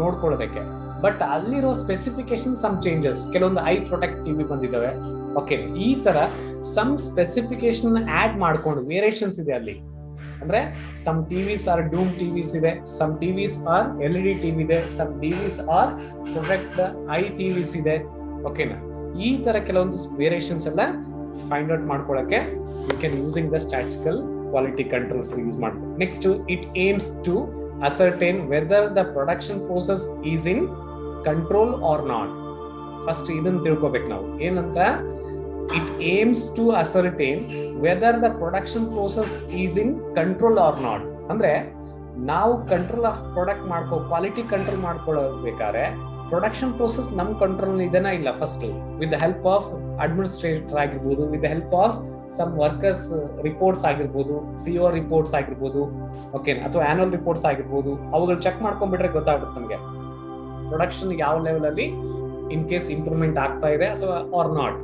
ನೋಡ್ಕೊಳ್ಳೋದಕ್ಕೆ. ಬಟ್ ಅಲ್ಲಿರೋ ಸ್ಪೆಸಿಫಿಕೇಶನ್ ಸಮ್ ಚೇಂಜಸ್, ಕೆಲವೊಂದು ಐ ಪ್ರೊಟೆಕ್ಟ್ ಟಿವಿ ಬಂದಿದ್ದಾವೆ. ಓಕೆ, ಈ ತರ ಸಮ್ ಸ್ಪೆಸಿಫಿಕೇಶನ್ ಆಡ್ ಮಾಡ್ಕೊಂಡು ವೇರಿಯೇಷನ್ಸ್ ಇದೆ ಅಲ್ಲಿ. ಅಂದ್ರೆ some TVs are doom TVs ಇದೆ, some TVs are LED TV ಇದೆ, some TVs are protect eye TVs ಇದೆ. ಓಕೆನಾ, ಈ ತರ ಕೆಲವೊಂದು ವೇರಿಯೇಷನ್ಸ್ ಎಲ್ಲ ಫೈಂಡ್ ಔಟ್ ಮಾಡ್ಕೊಳ್ಳಕ್ಕೆ you can using the statistical quality controls use ಮಾಡ್ತೀವಿ. Next, it aims to ascertain whether the production process is in control or not. First ಇದನ್ನ ತಿಳ್ಕೊಬೇಕು ನಾವು ಏನಂತ. It aims to ascertain whether the production process is in control or not. ಅಂದ್ರೆ ನಾವು control of product quality control ಮಾಡ್ಕೊಳ್ಬೇಕಾದ್ರೆ production process ನಮ್ control ಇದನ್ನ ಇಲ್ಲ. First with the help of administrator ಆಗಿರ್ಬೋದು, with the help of some workers reports ಆಗಿರ್ಬೋದು, CO reports ಆಗಿರ್ಬೋದು, okay, ಅಥವಾ ಆನ್ಯುವಲ್ ರಿಪೋರ್ಟ್ಸ್ ಆಗಿರ್ಬೋದು, ಅವುಗಳು ಚೆಕ್ ಮಾಡ್ಕೊಂಡ್ಬಿಟ್ರೆ ಗೊತ್ತಾಗುತ್ತೆ ನಮಗೆ ಪ್ರೊಡಕ್ಷನ್ ಯಾವ ಲೆವೆಲ್ ಅಲ್ಲಿ ಇನ್ ಕೇಸ್ ಇಂಪ್ರೂವ್ಮೆಂಟ್ ಆಗ್ತಾ ಇದೆ ಅಥವಾ or not.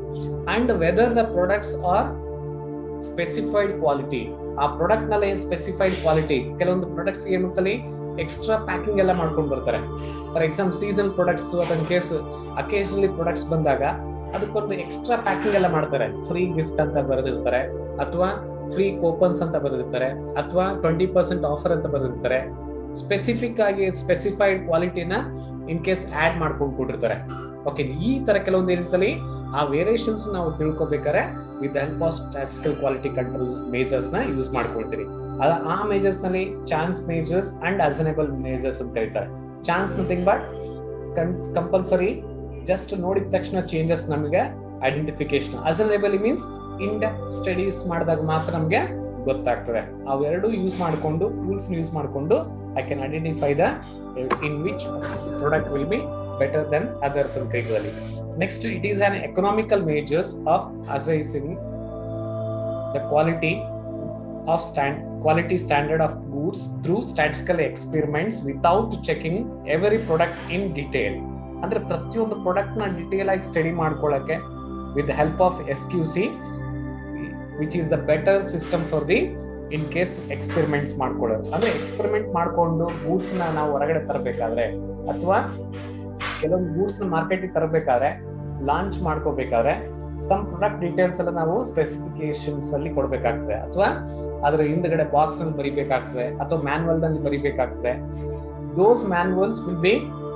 And whether the products are specified quality. ಆ ಪ್ರಾಡಕ್ಟ್ ನಲ್ಲಿ ಏನ್ ಸ್ಪೆಸಿಫೈಡ್ ಕ್ವಾಲಿಟಿ, ಕೆಲವೊಂದು ಪ್ರಾಡಕ್ಟ್ಸ್ ಏನುತ್ತಲ್ಲಿ ಎಕ್ಸ್ಟ್ರಾ ಪ್ಯಾಕಿಂಗ್ ಎಲ್ಲ ಮಾಡ್ಕೊಂಡು ಬರ್ತಾರೆ. ಫಾರ್ ಎಕ್ಸಾಂಪಲ್ ಸೀಸನ್ ಪ್ರಾಡಕ್ಟ್ಸ್ ಅಥವಾ ಇನ್ ಕೇಸ್ ಅಕೇಶನಲಿ ಪ್ರಾಡಕ್ಟ್ಸ್ ಬಂದಾಗ ಅದಕ್ಕೊಂದು ಎಕ್ಸ್ಟ್ರಾ ಪ್ಯಾಕಿಂಗ್ ಎಲ್ಲ ಮಾಡ್ತಾರೆ. ಫ್ರೀ ಗಿಫ್ಟ್ ಅಂತ ಬರೆದಿರ್ತಾರೆ, ಅಥವಾ ಫ್ರೀ ಕೂಪನ್ಸ್ ಅಂತ ಬರೆದಿರ್ತಾರೆ, ಅಥವಾ 20% ಆಫರ್ ಅಂತ ಬರೆದಿರ್ತಾರೆ. ಸ್ಪೆಸಿಫಿಕ್ ಆಗಿ ಸ್ಪೆಸಿಫೈಡ್ ಕ್ವಾಲಿಟಿನ ಇನ್ ಕೇಸ್ ಆಡ್ ಮಾಡ್ಕೊಂಡು ಕೊಟ್ಟಿರ್ತಾರೆ. ಓಕೆ, ಈ ತರ ಕೆಲವೊಂದು ಏನಿರ್ತಲ್ಲಿ ಆ ವೇರಿಯೇಷನ್ಸ್ ನಾವು ತಿಳ್ಕೊಬೇಕಾದ್ರೆ with the help of statistical quality control measures ನ ಯೂಸ್ ಮಾಡ್ಕೊಳ್ತೀವಿ. ಆ ಮೇಜರ್ಸ್ ನಲ್ಲಿ chance measures and assignable measures ಅಂತ ಹೇಳ್ತಾರೆ. Chance nothing but compulsory, just ನೋಡಿದ ತಕ್ಷಣ ಚೇಂಜಸ್ ನಮಗೆ identification. Assignable means in depth studies ಮಾಡಿದಾಗ ಮಾತ್ರ ನಮಗೆ ಗೊತ್ತಾಗ್ತದೆ. ಅವೆರಡು ಯೂಸ್ ಮಾಡಿಕೊಂಡು ಟೂಲ್ಸ್ ಯೂಸ್ ಮಾಡಿಕೊಂಡು I can identify the in which product will be better than others in category. Next, it is an economical measures of assessing the quality standard of goods through statistical experiments without checking every product in detail. ಅಂದ್ರೆ ಪ್ರತಿಯೊಂದು product ನ detail ಆಗಿ study ಮಾಡ್ಕೊಳ್ಳಕ್ಕೆ with the help of SQC, which is the better system for the in case experiments ಮಾಡ್ಕೊಳ್ಳೋದು. ಅಂದ್ರೆ experiment ಮಾಡ್ಕೊಂಡು goods ನ ನಾವು ಹೊರಗಡೆ ತರಬೇಕಾದ್ರೆ ಅಥವಾ ಕೆಲವೊಂದು ಗೂಡ್ಸ್ ನ ಮಾರ್ಕೆಟ್ ತರಬೇಕಾದ್ರೆ ಲಾಂಚ್ ಮಾಡ್ಕೋಬೇಕಾದ್ರೆ ಸಮ್ ಪ್ರಾಡಕ್ಟ್ ಡೀಟೇಲ್ಸ್ ಎಲ್ಲ ನಾವು ಸ್ಪೆಸಿಫಿಕೇಶನ್ಸ್ ಅಲ್ಲಿ ಕೊಡ್ಬೇಕಾಗ್ತದೆ, ಅಥವಾ ಅದರ ಹಿಂದ್ಗಡೆ ಬಾಕ್ಸ್ ಅಲ್ಲಿ ಬರಿಬೇಕಾಗ್ತದೆ, ಅಥವಾ ಮ್ಯಾನ್ಯುವಲ್ ನಲ್ಲಿ ಬರಿಬೇಕಾಗ್ತದೆ. Those manuals will be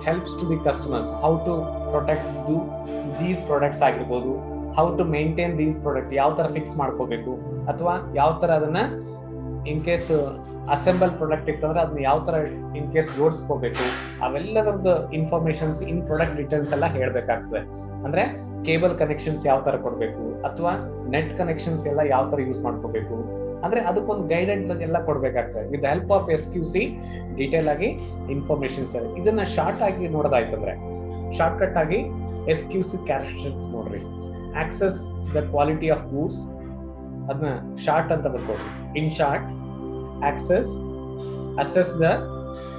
helps to the customers how to protect these products ಆಗಿರ್ಬೋದು, how to maintain these product, ಯಾವ ತರ ಫಿಕ್ಸ್ ಮಾಡ್ಕೋಬೇಕು, ಅಥವಾ ಯಾವ ತರ ಅದನ್ನ ಇನ್ ಕೇಸ್ ಅಸೆಂಬಲ್ ಪ್ರಾಡಕ್ಟ್ ಇತ್ತಂದ್ರೆ ಅದನ್ನ ಯಾವ ತರ ಇನ್ ಕೇಸ್ ಜೋಡಿಸ್ಕೋಬೇಕು, ಅವೆಲ್ಲದರದ ಇನ್ಫಾರ್ಮೇಶನ್ಸ್ ಇನ್ ಪ್ರಾಡಕ್ಟ್ ಡೀಟೇಲ್ಸ್ ಎಲ್ಲ ಹೇಳ್ಬೇಕಾಗ್ತದೆ. ಅಂದ್ರೆ ಕೇಬಲ್ ಕನೆಕ್ಷನ್ಸ್ ಯಾವ ತರ ಕೊಡ್ಬೇಕು, ಅಥವಾ ನೆಟ್ ಕನೆಕ್ಷನ್ಸ್ ಎಲ್ಲ ಯಾವ ತರ ಯೂಸ್ ಮಾಡ್ಕೋಬೇಕು, ಅಂದ್ರೆ ಅದಕ್ಕೊಂದು ಗೈಡೆನ್ಸ್ ಎಲ್ಲ ಕೊಡ್ಬೇಕಾಗ್ತದೆ. With help of SQC detail ಆಗಿ ಇನ್ಫಾರ್ಮೇಶನ್ಸ್. ಇದನ್ನ ಶಾರ್ಟ್ ಆಗಿ ನೋಡೋದಾಯ್ತಂದ್ರೆ ಶಾರ್ಟ್ ಕಟ್ ಆಗಿ SQC ಕ್ಯಾರೆಕ್ಟರಿಸ್ಟಿಕ್ಸ್ ನೋಡ್ರಿ. Access the quality of goods, ಅದನ್ನ ಶಾರ್ಟ್ ಅಂತ ಬರ್ಬೋದು. In short, assess the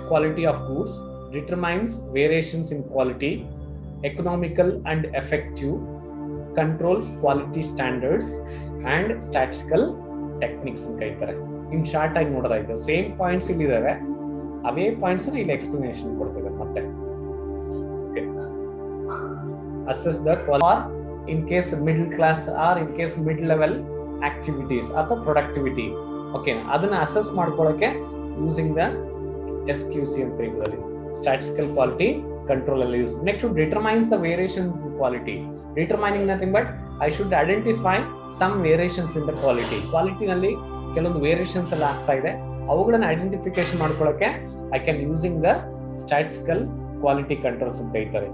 quality of goods, determines variations in quality, economical and effective, controls quality standards and statistical techniques ಅಂತ ಹೇಳ್ತಾರೆ. In short ಆಗಿ ನೋಡೋದಾಯ್ತು same points ಇಲ್ಲಿ ಇದಾವೆ, ಅವೇ points ಇಲ್ಲಿ explanation ಕೊಡ್ತೇವೆ ಮತ್ತೆ. assess the quality in case middle class or in case mid level activities ಅಥವಾ productivity. Okay, ಅದನ್ನ ಅಸೆಸ್ ಮಾಡ್ಕೊಳ್ಳೋಕೆ ಯೂಸಿಂಗ್ ದ SQC ಅಂತ ಹೇಳಿದ್ರಲ್ಲಿ ಸ್ಟ್ಯಾಟಿಸ್ಟಿಕಲ್ ಕ್ವಾಲಿಟಿ ಕಂಟ್ರೋಲ್ ಅಲ್ಲಿ use. Next, determines the variations in quality. Determining nothing but I should identify some variations in the quality. ಕ್ವಾಲಿಟಿನಲ್ಲಿ ಕೆಲವೊಂದು variations ಎಲ್ಲ ಆಗ್ತಾ ಇದೆ, ಅವುಗಳನ್ನ ಐಡೆಂಟಿಫಿಕೇಶನ್ ಮಾಡ್ಕೊಳ್ಳೋಕೆ I can using the statistical quality controls ಅಂತ ಹೇಳ್ತಾರೆ.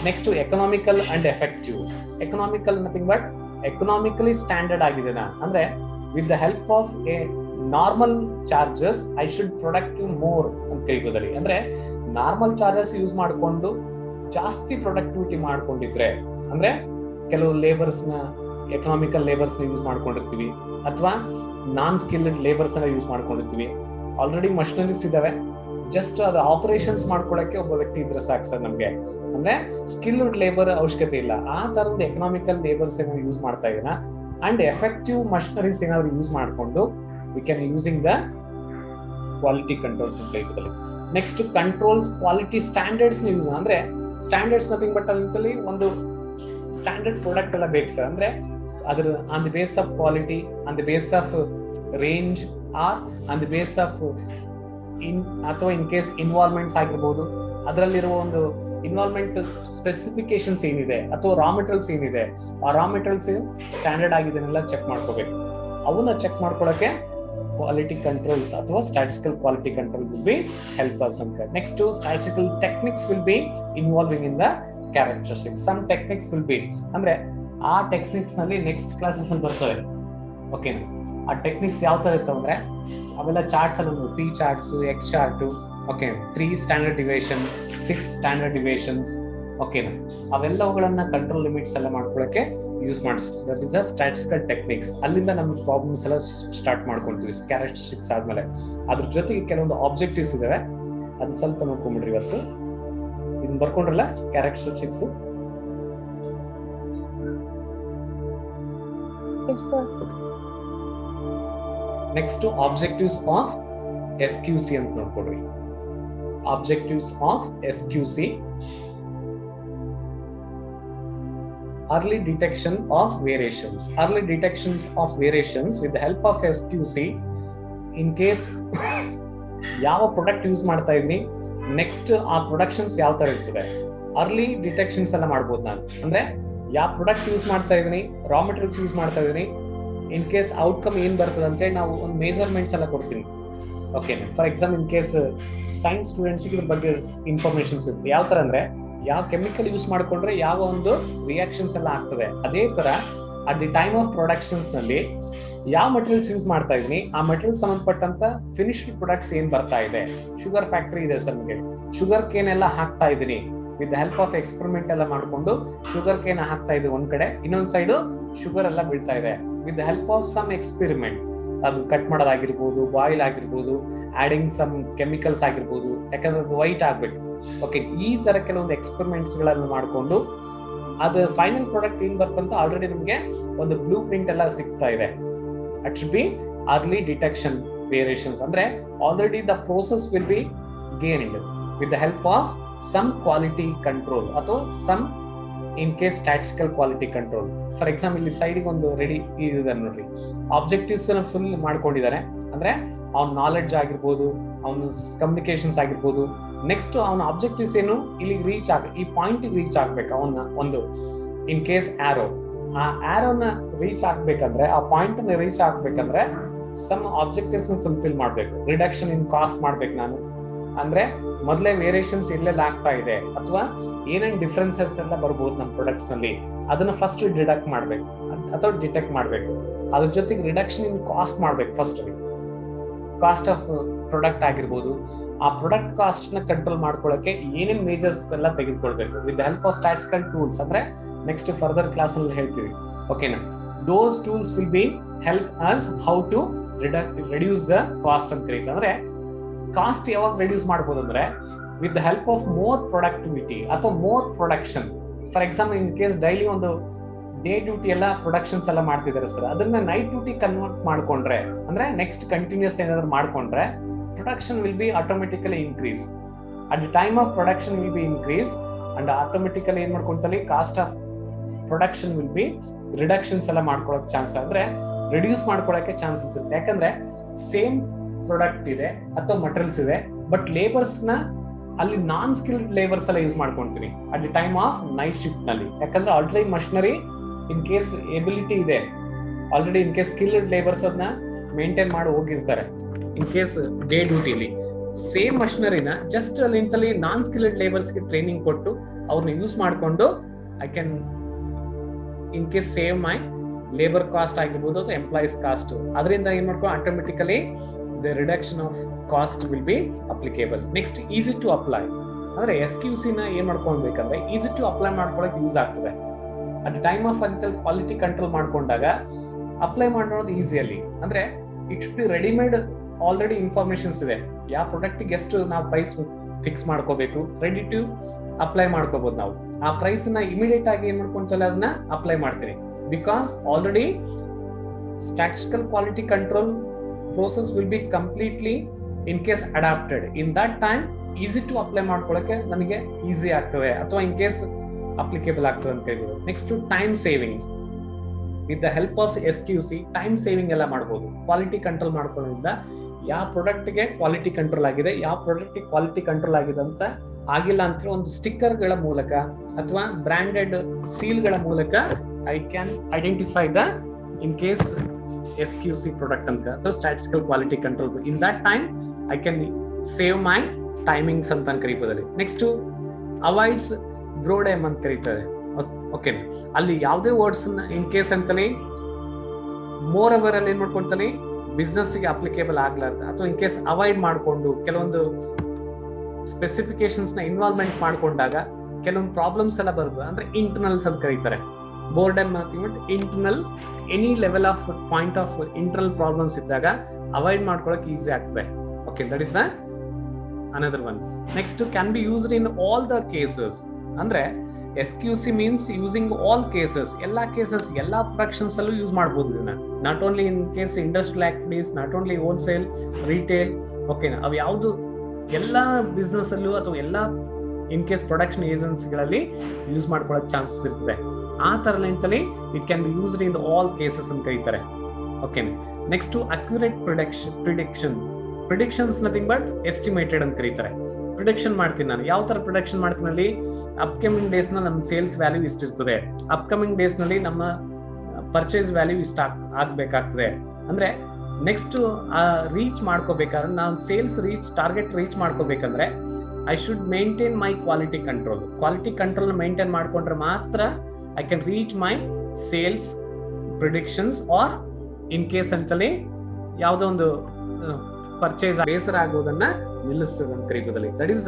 Next, economical and effective. Economical nothing but economically standard ಆಗಿದೆನಾ, ಅಂದ್ರೆ with the help of a normal charges I should productive more ಅಂತ ಹೇಳ್ಬೋದಲ್ಲಿ. ಅಂದ್ರೆ ನಾರ್ಮಲ್ ಚಾರ್ಜಸ್ ಯೂಸ್ ಮಾಡಿಕೊಂಡು ಜಾಸ್ತಿ productivity ಮಾಡ್ಕೊಂಡಿದ್ರೆ, ಅಂದ್ರೆ ಕೆಲವು ಲೇಬರ್ಸ್ ನ ಎಕನಾಮಿಕಲ್ ಲೇಬರ್ಸ್ ನ ಯೂಸ್ ಮಾಡ್ಕೊಂಡಿರ್ತೀವಿ, ಅಥವಾ ನಾನ್ ಸ್ಕಿಲ್ಡ್ ಲೇಬರ್ಸ್ ನ ಯೂಸ್ ಮಾಡ್ಕೊಂಡಿರ್ತೀವಿ. ಆಲ್ರೆಡಿ ಮಷಿನರೀಸ್ ಇದಾವೆ, ಜಸ್ಟ್ ಅದು ಆಪರೇಷನ್ಸ್ ಮಾಡ್ಕೊಳಕ್ಕೆ ಒಬ್ಬ ವ್ಯಕ್ತಿ ಇದ್ರೆ ಸಾಕು ಸರ್ ನಮ್ಗೆ. ಅಂದ್ರೆ ಸ್ಕಿಲ್ಡ್ ಲೇಬರ್ ಅವಶ್ಯಕತೆ ಇಲ್ಲ. ಆ ತರದ ಎಕನಾಮಿಕಲ್ ಲೇಬರ್ಸ್ ಏನೋ ಯೂಸ್ ಮಾಡ್ತಾ ಇದೀನ, ಅಂಡ್ ಎಫೆಕ್ಟಿವ್ ಮಷಿನರೀಸ್ ಏನಾದ್ರು ಯೂಸ್ ಮಾಡಿಕೊಂಡು we can using the quality controls ಅಂತ ಇದ್ರಲ್ಲಿ. Next controls quality standards use, ಅಂದ್ರೆ ಸ್ಟ್ಯಾಂಡರ್ಡ್ಸ್ ನಥಿಂಗ್ ಬಟ್ ಅಲ್ಲಿ ಒಂದು ಸ್ಟ್ಯಾಂಡರ್ಡ್ ಪ್ರಾಡಕ್ಟ್ ಎಲ್ಲ ಬೇಕು ಸರ್. ಅಂದ್ರೆ ಅದ್ರ on the base of quality, on the base of range, or on the base of ಅಥವಾ ಇನ್ ಕೇಸ್ ಇನ್ವಾಲ್ವ್ಮೆಂಟ್ಸ್ ಆಗಿರ್ಬೋದು, ಅದರಲ್ಲಿರುವ ಒಂದು ಇನ್ವಾಲ್ವ್ಮೆಂಟ್ ಸ್ಪೆಸಿಫಿಕೇಶನ್ಸ್ ಏನಿದೆ ಅಥವಾ ರಾ ಮೆಟೀರಿಯಲ್ಸ್ ಏನಿದೆ, ಆ ರಾ ಮೆಟೀರಿಯಲ್ಸ್ ಸ್ಟ್ಯಾಂಡರ್ಡ್ ಆಗಿದೆನೆಲ್ಲ ಚೆಕ್ ಮಾಡ್ಕೋಬೇಕು. ಅವನ್ನ ಚೆಕ್ ಮಾಡ್ಕೊಳಕ್ಕೆ ಕ್ವಾಲಿಟಿ ಕಂಟ್ರೋಲ್ಸ್ ಅಥವಾ statistical quality control will be help us ಅಂತ. Next statistical techniques will be involving in the characteristics. Some techniques will be, ಅಂದ್ರೆ ಆ ಟೆಕ್ನಿಕ್ಸ್ ನಲ್ಲಿ ನೆಕ್ಸ್ಟ್ ಕ್ಲಾಸಸ್ ಅಲ್ಲಿ ಬರ್ತವೆ. ಓಕೆ, ಆ ಟೆಕ್ನಿಕ್ಸ್ ಯಾವ ತರ ಇರ್ತಾವ ಅಂದ್ರೆ ಅವೆಲ್ಲ ಚಾರ್ಟ್ಸ್ ಅಲ್ಲಿ P charts, X chart, okay 3 standard deviation, 6 standard deviations, ಓಕೆನಾ, ಅವೆಲ್ಲವುಗಳನ್ನ ಕಂಟ್ರೋಲ್ ಲಿಮಿಟ್ಸ್ ಎಲ್ಲ ಮಾಡ್ಕೊಳಕ್ಕೆ ಯೂಸ್ ಮಾಡಿಸ್ತೀವಿ. That is a statistical techniques. ಅಲ್ಲಿಂದ ನಮ್ಗೆ ಪ್ರಾಬ್ಲಮ್ಸ್ ಎಲ್ಲ ಸ್ಟಾರ್ಟ್ ಮಾಡ್ಕೊಳ್ತೀವಿ ಕ್ಯಾರೆಕ್ಟರಿಸ್ಟಿಕ್ಸ್ ಆದ್ಮೇಲೆ. ಅದ್ರ ಜೊತೆಗೆ ಕೆಲವೊಂದು ಆಬ್ಜೆಕ್ಟಿವ್ಸ್ ಇದಾವೆ, ಅದನ್ನ ಸ್ವಲ್ಪ ನೋಡ್ಕೊಂಡ್ಬಿಡ್ರಿ ಇವತ್ತು. ಇದನ್ನ ಬರ್ಕೊಂಡ್ರಲ್ಲ characteristics. Next objectives of SQC ಅಂತ ನೋಡ್ಕೊಡ್ರಿ. Objectives of SQC: early detection of variations. Early detections of variations with the help of SQC. In case ಯಾವ ಪ್ರಾಡಕ್ಟ್ ಯೂಸ್ ಮಾಡ್ತಾ ಇದೀನಿ, ನೆಕ್ಸ್ಟ್ ಆ ಪ್ರೊಡಕ್ಷನ್ಸ್ ಯಾವ ತರ ಇರ್ತದೆ, ಅರ್ಲಿ ಡಿಟೆಕ್ಷನ್ಸ್ ಎಲ್ಲ ಮಾಡ್ಬೋದು ನಾನು. ಅಂದ್ರೆ ಯಾವ ಪ್ರಾಡಕ್ಟ್ ಯೂಸ್ ಮಾಡ್ತಾ ಇದೀನಿ, ರಾ ಮೆಟೀರಿಯಲ್ಸ್ ಯೂಸ್ ಮಾಡ್ತಾ ಇದೀನಿ, ಇನ್ ಕೇಸ್ ಔಟ್ಕಮ್ ಏನ್ ಬರ್ತದೆ ಅಂತ ನಾವು ಒಂದು ಮೆಜರ್ಮೆಂಟ್ಸ್ ಎಲ್ಲ ಕೊಡ್ತೀನಿ. Okay, for example in case science students ಇದ್ರ ಬಗ್ಗೆ ಇನ್ಫಾರ್ಮೇಶನ್ಸ್ ಇರುತ್ತೆ. ಯಾವ ತರ ಅಂದ್ರೆ ಯಾವ ಕೆಮಿಕಲ್ ಯೂಸ್ ಮಾಡ್ಕೊಂಡ್ರೆ ಯಾವ ಒಂದು ರಿಯಾಕ್ಷನ್ಸ್ ಎಲ್ಲ ಆಗ್ತದೆ. ಅದೇ ತರ at the time of productions ನಲ್ಲಿ ಯಾವ ಮಟೀರಿಯಲ್ಸ್ ಯೂಸ್ ಮಾಡ್ತಾ ಇದೀನಿ, ಆ ಮಟೀರಿಯಲ್ ಸಂಬಂಧಪಟ್ಟಂತ ಫಿನಿಶ್ಡ್ ಪ್ರೊಡಕ್ಟ್ಸ್ ಏನ್ ಬರ್ತಾ ಇದೆ. ಶುಗರ್ ಫ್ಯಾಕ್ಟರಿ ಇದೆ ಸರ್, ನಿಮಗೆ ಶುಗರ್ ಕೇನ್ ಎಲ್ಲ ಹಾಕ್ತಾ ಇದೀನಿ, ವಿತ್ ಹೆಲ್ಪ್ ಆಫ್ ಎಕ್ಸ್ಪೆರಿಮೆಂಟ್ ಎಲ್ಲ ಮಾಡ್ಕೊಂಡು ಶುಗರ್ ಕೇನ್ ಹಾಕ್ತಾ ಇದೆ ಒಂದ್ ಕಡೆ, ಇನ್ನೊಂದ್ ಸೈಡ್ ಶುಗರ್ ಎಲ್ಲ ಬೀಳ್ತಾ ಇದೆ. With help of some experiment, ಅದು ಕಟ್ ಮಾಡೋದಾಗಿರ್ಬೋದು, ಬಾಯ್ಲ್ ಆಗಿರ್ಬೋದು, ಆಡಿಂಗ್ ಸಮ್ ಕೆಮಿಕಲ್ಸ್ ಆಗಿರ್ಬೋದು, ಯಾಕಂದ್ರೆ ಅದು ವೈಟ್ ಆಗ್ಬೇಕು. ಓಕೆ, ಈ ತರ ಕೆಲವೊಂದು ಎಕ್ಸ್ಪೆರಿಮೆಂಟ್ಸ್ ಗಳನ್ನು ಮಾಡ್ಕೊಂಡು ಅದು ಫೈನಲ್ ಪ್ರಾಡಕ್ಟ್ ಏನ್ ಬರ್ತಂತ ಆಲ್ರೆಡಿ ನಮ್ಗೆ ಒಂದು ಬ್ಲೂ ಪ್ರಿಂಟ್ ಎಲ್ಲ ಸಿಗ್ತಾ ಇದೆ. At should be early detection variations. ಅಂದ್ರೆ already the process will be gained with the help of some quality control ಅಥವಾ some in case statistical quality control. For example ಇಲ್ಲಿ ಸೈಡಿಗೆ ಒಂದು ರೆಡಿ ಇದೆ ನೋಡ್ರಿ, ಆಬ್ಜೆಕ್ಟಿವ್ಸ್ ಫುಲ್ ಮಾಡ್ಕೊಂಡಿದ್ದಾರೆ. ಅಂದ್ರೆ ಅವ್ನ ನಾಲೆಡ್ಜ್ ಆಗಿರ್ಬೋದು, ಅವನ ಕಮ್ಯುನಿಕೇಶನ್ಸ್ ಆಗಿರ್ಬೋದು, ನೆಕ್ಸ್ಟ್ ಅವನ ಆಬ್ಜೆಕ್ಟಿವ್ಸ್ ಏನು ಇಲ್ಲಿ ರೀಚ್ ಈ ಪಾಯಿಂಟ್ ರೀಚ್ ಆಗ್ಬೇಕು. ಅವನ ಒಂದು ಇನ್ ಕೇಸ್ ಆ ಆರೋನ ರೀಚ್ ಆಗ್ಬೇಕಂದ್ರೆ, ಆ ಪಾಯಿಂಟ್ ರೀಚ್ ಆಗ್ಬೇಕಂದ್ರೆ ಸಮ್ ಆಬ್ಜೆಕ್ಟಿವ್ಸ್ ಫುಲ್ಫಿಲ್ ಮಾಡ್ಬೇಕು. ರಿಡಕ್ಷನ್ ಇನ್ ಕಾಸ್ಟ್ ಮಾಡ್ಬೇಕು ನಾನು, ಅಂದ್ರೆ ಮೊದಲೇ ವೇರಿಯೇಷನ್ಸ್ ಎಲ್ಲೆಲ್ಲ ಆಗ್ತಾ ಇದೆ ಅಥವಾ ಏನೇನ್ ಡಿಫ್ರೆನ್ಸಸ್ ಎಲ್ಲ ಬರ್ಬೋದು ನಮ್ಮ ಪ್ರೊಡಕ್ಟ್ಸ್ ನಲ್ಲಿ, ಅದನ್ನ ಫಸ್ಟ್ ಡಿಡಕ್ಟ್ ಮಾಡ್ಬೇಕು ಅಥವಾ ಡಿಟೆಕ್ಟ್ ಮಾಡ್ಬೇಕು. ಅದ್ರ ಜೊತೆಗೆ ರಿಡಕ್ಷನ್ ಇನ್ ಕಾಸ್ಟ್ ಮಾಡ್ಬೇಕು. ಫಸ್ಟ್ ಕಾಸ್ಟ್ ಆಫ್ ಪ್ರೊಡಕ್ಟ್ ಆಗಿರ್ಬೋದು, ಆ ಪ್ರೊಡಕ್ಟ್ ಕಾಸ್ಟ್ ನ ಕಂಟ್ರೋಲ್ ಮಾಡ್ಕೊಳ್ಳೋಕೆ ಏನೇನ್ ಮೇಜರ್ಸ್ ಎಲ್ಲ ತೆಗೆದುಕೊಳ್ಬೇಕು with help of statistical tools. ಅಂದ್ರೆ ನೆಕ್ಸ್ಟ್ ಫರ್ದರ್ ಕ್ಲಾಸ್ ಅಲ್ಲಿ ಹೇಳ್ತೀವಿ. ಓಕೆನಾ, those tools will be help us how to reduce the cost ಅಂತ ಕರೀತಾರೆ. ಅಂದ್ರೆ ಕಾಸ್ಟ್ ಯಾವಾಗ ರಿಡ್ಯೂಸ್ ಮಾಡ್ಬೋದು ಅಂದ್ರೆ with the help of more productivity ಅಥವಾ more production. For example in case daily ಒಂದು ಡೇ ಡ್ಯೂಟಿ ಎಲ್ಲ ಪ್ರೊಡಕ್ಷನ್ಸ್ ಎಲ್ಲ ಮಾಡ್ತಿದ್ದಾರೆ ಸರ್, ಅದನ್ನ ನೈಟ್ ಡ್ಯೂಟಿ ಕನ್ವರ್ಟ್ ಮಾಡ್ಕೊಂಡ್ರೆ, ಅಂದ್ರೆ ನೆಕ್ಸ್ಟ್ ಕಂಟಿನ್ಯೂಸ್ ಏನಾದ್ರು ಮಾಡ್ಕೊಂಡ್ರೆ production will be automatically increase. At the time of production will be increase and automatically ಏನ್ ಮಾಡ್ಕೊಂತಲ್ಲಿ cost of production will be reductions ಎಲ್ಲ ಮಾಡ್ಕೊಳಕ್ ಚಾನ್ಸ್, ಅಂದ್ರೆ ರಿಡ್ಯೂಸ್ ಮಾಡ್ಕೊಳಕ್ಕೆ ಚಾನ್ಸಸ್ ಇರುತ್ತೆ. ಯಾಕಂದ್ರೆ ಸೇಮ್ ಪ್ರಾಡಕ್ಟ್ ಇದೆ ಅಥವಾ ಮಟೀರಿಯಲ್ಸ್ ಇದೆ, ಬಟ್ ಲೇಬರ್ಸ್ ನ ಅಲ್ಲಿ ನಾನ್ ಸ್ಕಿಲ್ಡ್ ಲೇಬರ್ಸ್ ಎಲ್ಲ ಯೂಸ್ ಮಾಡ್ಕೊಂತೀವಿ at the time of night shift ನಲ್ಲಿ. ಯಾಕಂದ್ರೆ already machinery in case ability ಇದೆ, already in case skilled labours ಅದನ್ನ ಮೇಂಟೈನ್ ಮಾಡಿ ಹೋಗಿರ್ತಾರೆ. ಇನ್ ಕೇಸ್ ಡೇ ಡ್ಯೂಟಿಲಿ ಸೇಮ್ ಮಷಿನರಿನ ಜಸ್ಟ್ ಅಲ್ಲಿ ನಾನ್ ಸ್ಕಿಲ್ಡ್ ಲೇಬರ್ಸ್ಗೆ ಟ್ರೈನಿಂಗ್ ಕೊಟ್ಟು ಅವ್ರನ್ನ ಯೂಸ್ ಮಾಡಿಕೊಂಡು I can in case save my labour cost ಆಗಿರ್ಬೋದು ಅಥವಾ ಎಂಪ್ಲಾಯೀಸ್ ಕಾಸ್ಟ್. ಅದರಿಂದ ಏನ್ ಮಾಡ್ಕೊ automatically the reduction of cost will be applicable. Next easy to apply, ಅಂದ್ರೆ SQC ನ ಏನ್ ಮಾಡ್ಕೊಳ್ಬೇಕಂದ್ರೆ ಈಸಿ ಟು ಅಪ್ಲೈ ಮಾಡ್ಕೊಳಕ್ ಯೂಸ್ ಆಗ್ತದೆ. ಅಟ್ ಟೈಮ್ ಆಫ್ ಅಂತ ಕ್ವಾಲಿಟಿ ಕಂಟ್ರೋಲ್ ಮಾಡ್ಕೊಂಡಾಗ ಅಪ್ಲೈ ಮಾಡೋದು ಈಸಿಯಲ್ಲಿ, ಅಂದ್ರೆ it should be readymade. Already informations ಇದೆ, ಯಾವ ಪ್ರಾಡಕ್ಟ್ ಎಷ್ಟು ನಾವು ಪ್ರೈಸ್ ಫಿಕ್ಸ್ ಮಾಡ್ಕೋಬೇಕು, ರೆಡಿ ಟು ಅಪ್ಲೈ ಮಾಡ್ಕೋಬಹುದು. ನಾವು ಆ ಪ್ರೈಸ್ ನ ಇಮಿಡಿಯೇಟ್ ಆಗಿ ಏನ್ ಮಾಡ್ಕೊಂತಲ್ಲ ಅದನ್ನ ಅಪ್ಲೈ ಮಾಡ್ತೀವಿ, because already statistical quality control process will be completely in case adapted. In that time easy to apply ಮಾಡ್ಕೊಳ್ಳೋಕೆ ನನಗೆ ಈಸಿ ಆಗ್ತದೆ ಅಥವಾ ಇನ್ ಕೇಸ್ ಅಪ್ಲಿಕೇಬಲ್ ಆಗ್ತದೆ ಅಂತ ಹೇಳ್ಬೋದು. Next time savings. With the help of SQC time saving ಎಲ್ಲ ಮಾಡ್ಬೋದು. Quality control ಮಾಡ್ಕೊಳ್ಳೋದ್ರಿಂದ ಯಾವ ಪ್ರಾಡಕ್ಟ್ಗೆ ಕ್ವಾಲಿಟಿ ಕಂಟ್ರೋಲ್ ಆಗಿದೆ, ಯಾವ ಪ್ರಾಡಕ್ಟ್ಗೆ ಕ್ವಾಲಿಟಿ ಕಂಟ್ರೋಲ್ ಆಗಿದೆ ಅಂತ ಆಗಿಲ್ಲ ಅಂತ ಒಂದು ಸ್ಟಿಕ್ಕರ್ಗಳ ಮೂಲಕ ಅಥವಾ ಬ್ರಾಂಡೆಡ್ ಸೀಲ್ಗಳ ಮೂಲಕ I can identify the in case SQC product ಅಂತ ಅಥವಾ statistical quality control. In that time I can save my timings ಅಂತ ಕರೀಬೋದಲ್ಲಿ. ನೆಕ್ಸ್ಟ್ ಅವಾಯ್ಡ್ಸ್ ಬ್ರೋಡೆಮ್ ಅಂತ ಕರೀತಾರೆ. ಓಕೆ, ಅಲ್ಲಿ ಯಾವುದೇ ವರ್ಡ್ಸ್ ಇನ್ ಕೇಸ್ ಅಂತಲೇ ಮೋರ್ ಅವರ್ ಅಲ್ಲಿ ಏನ್ ಮಾಡ್ಕೊಳ್ತಾನೆ ಬಿಸ್ನೆಸ್ ಗೆ ಅಪ್ಲಿಕೇಬಲ್ ಆಗ್ಲಾರ್ದ ಅಥವಾ ಇನ್ ಕೇಸ್ ಅವಾಯ್ಡ್ ಮಾಡ್ಕೊಂಡು ಕೆಲವೊಂದು ಸ್ಪೆಸಿಫಿಕೇಶನ್ಸ್ ನ ಇನ್ವಾಲ್ವ್ಮೆಂಟ್ ಮಾಡ್ಕೊಂಡಾಗ ಕೆಲವೊಂದು ಪ್ರಾಬ್ಲಮ್ಸ್ ಎಲ್ಲ ಬರ್ಬೋದು. ಅಂದ್ರೆ ಇಂಟರ್ನಲ್ಸ್ ಅಂತ ಕರೀತಾರೆ. Boredom internal any level of point of internal problems ಇದ್ದಾಗ ಅವಾಯ್ಡ್ ಮಾಡ್ಕೊಳಕ್ ಈಸಿ ಆಗ್ತದೆ. Okay, that is another one. Next can be used in all the cases. ಅಂದ್ರೆ SQC means using all cases, ಎಲ್ಲಾ ಕೇಸಸ್ ಎಲ್ಲಾ productions ಅಲ್ಲೂ use ಮಾಡಬಹುದು ಇದನ್ನ. Not only in case industrial activities, not only wholesale, retail. Okay, ಅವು ಯಾವುದು ಎಲ್ಲಾ business ಅಲ್ಲೂ ಅಥವಾ ಎಲ್ಲಾ ಇನ್ ಕೇಸ್ ಪ್ರೊಡಕ್ಷನ್ ಏಜೆನ್ಸಿಗಳಲ್ಲಿ ಯೂಸ್ ಮಾಡ್ಕೊಳ್ಳೋಕೆ ಚಾನ್ಸಸ್ ಇರ್ತದೆ. ಆ ತರ ಲೈನ್ತಲ್ಲಿ it can be used in all cases ಅಂತ ಕರೀತಾರೆ. Okay, next accurate predictions nothing but estimated ಅಂತ ಕರೀತಾರೆ. ಪ್ರಿಡಿಕ್ಷನ್ ಮಾಡ್ತೀನಿ ನಾನು. ಯಾವ ತರ ಪ್ರಿಡಿಕ್ಷನ್ ಮಾಡ್ತೀನಿ ಅಲ್ಲಿ ಅಪ್ಕಮಿಂಗ್ ಡೇಸ್ ನ ನಮ್ಮ ಸೇಲ್ಸ್ ವ್ಯಾಲ್ಯೂ ಇಷ್ಟಿರ್ತದೆ, ಅಪ್ಕಮಿಂಗ್ ಡೇಸ್ ನಲ್ಲಿ ನಮ್ಮ ಪರ್ಚೇಸ್ ವ್ಯಾಲ್ಯೂ ಇಷ್ಟ ಆಗ್ಬೇಕಾಗ್ತದೆ. ಅಂದ್ರೆ ನೆಕ್ಸ್ಟ್ ರೀಚ್ ಮಾಡ್ಕೋಬೇಕಾದ್ರೆ ನಾವು ಸೇಲ್ಸ್ ಟಾರ್ಗೆಟ್ ರೀಚ್ ಮಾಡ್ಕೋಬೇಕಂದ್ರೆ I should maintain my quality control maintain ಮಾಡ್ಕೊಂಡ್ರೆ ಮಾತ್ರ I can reach my sales predictions. Or in case ಅಂತಲೇ ಯಾವುದೋ ಒಂದು ಪರ್ಚೇಸ್ ಬೇಸರ ಆಗೋದನ್ನ ನಿಲ್ಲಿಸ್ತದೆ ಅಂತ ಕರೀಬೋದಲ್ಲಿ. That is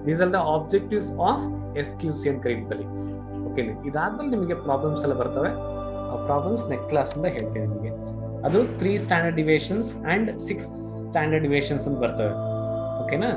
these are the objectives of SQC ಅಂತ ಕರೀಬೋದಲ್ಲಿ. ಓಕೆ, ಇದಾದ್ಮೇಲೆ ನಿಮಗೆ ಪ್ರಾಬ್ಲಮ್ಸ್ ಎಲ್ಲ ಬರ್ತವೆ. ಆ ಪ್ರಾಬ್ಲಮ್ಸ್ ನೆಕ್ಸ್ಟ್ ಕ್ಲಾಸ್ ಇಂದ ಹೇಳ್ತೀನಿ ನಿಮಗೆ. ಅದು 3 standard deviations and 6 standard deviations ಅಂತ ಬರ್ತವೆ. ಓಕೆನಾ?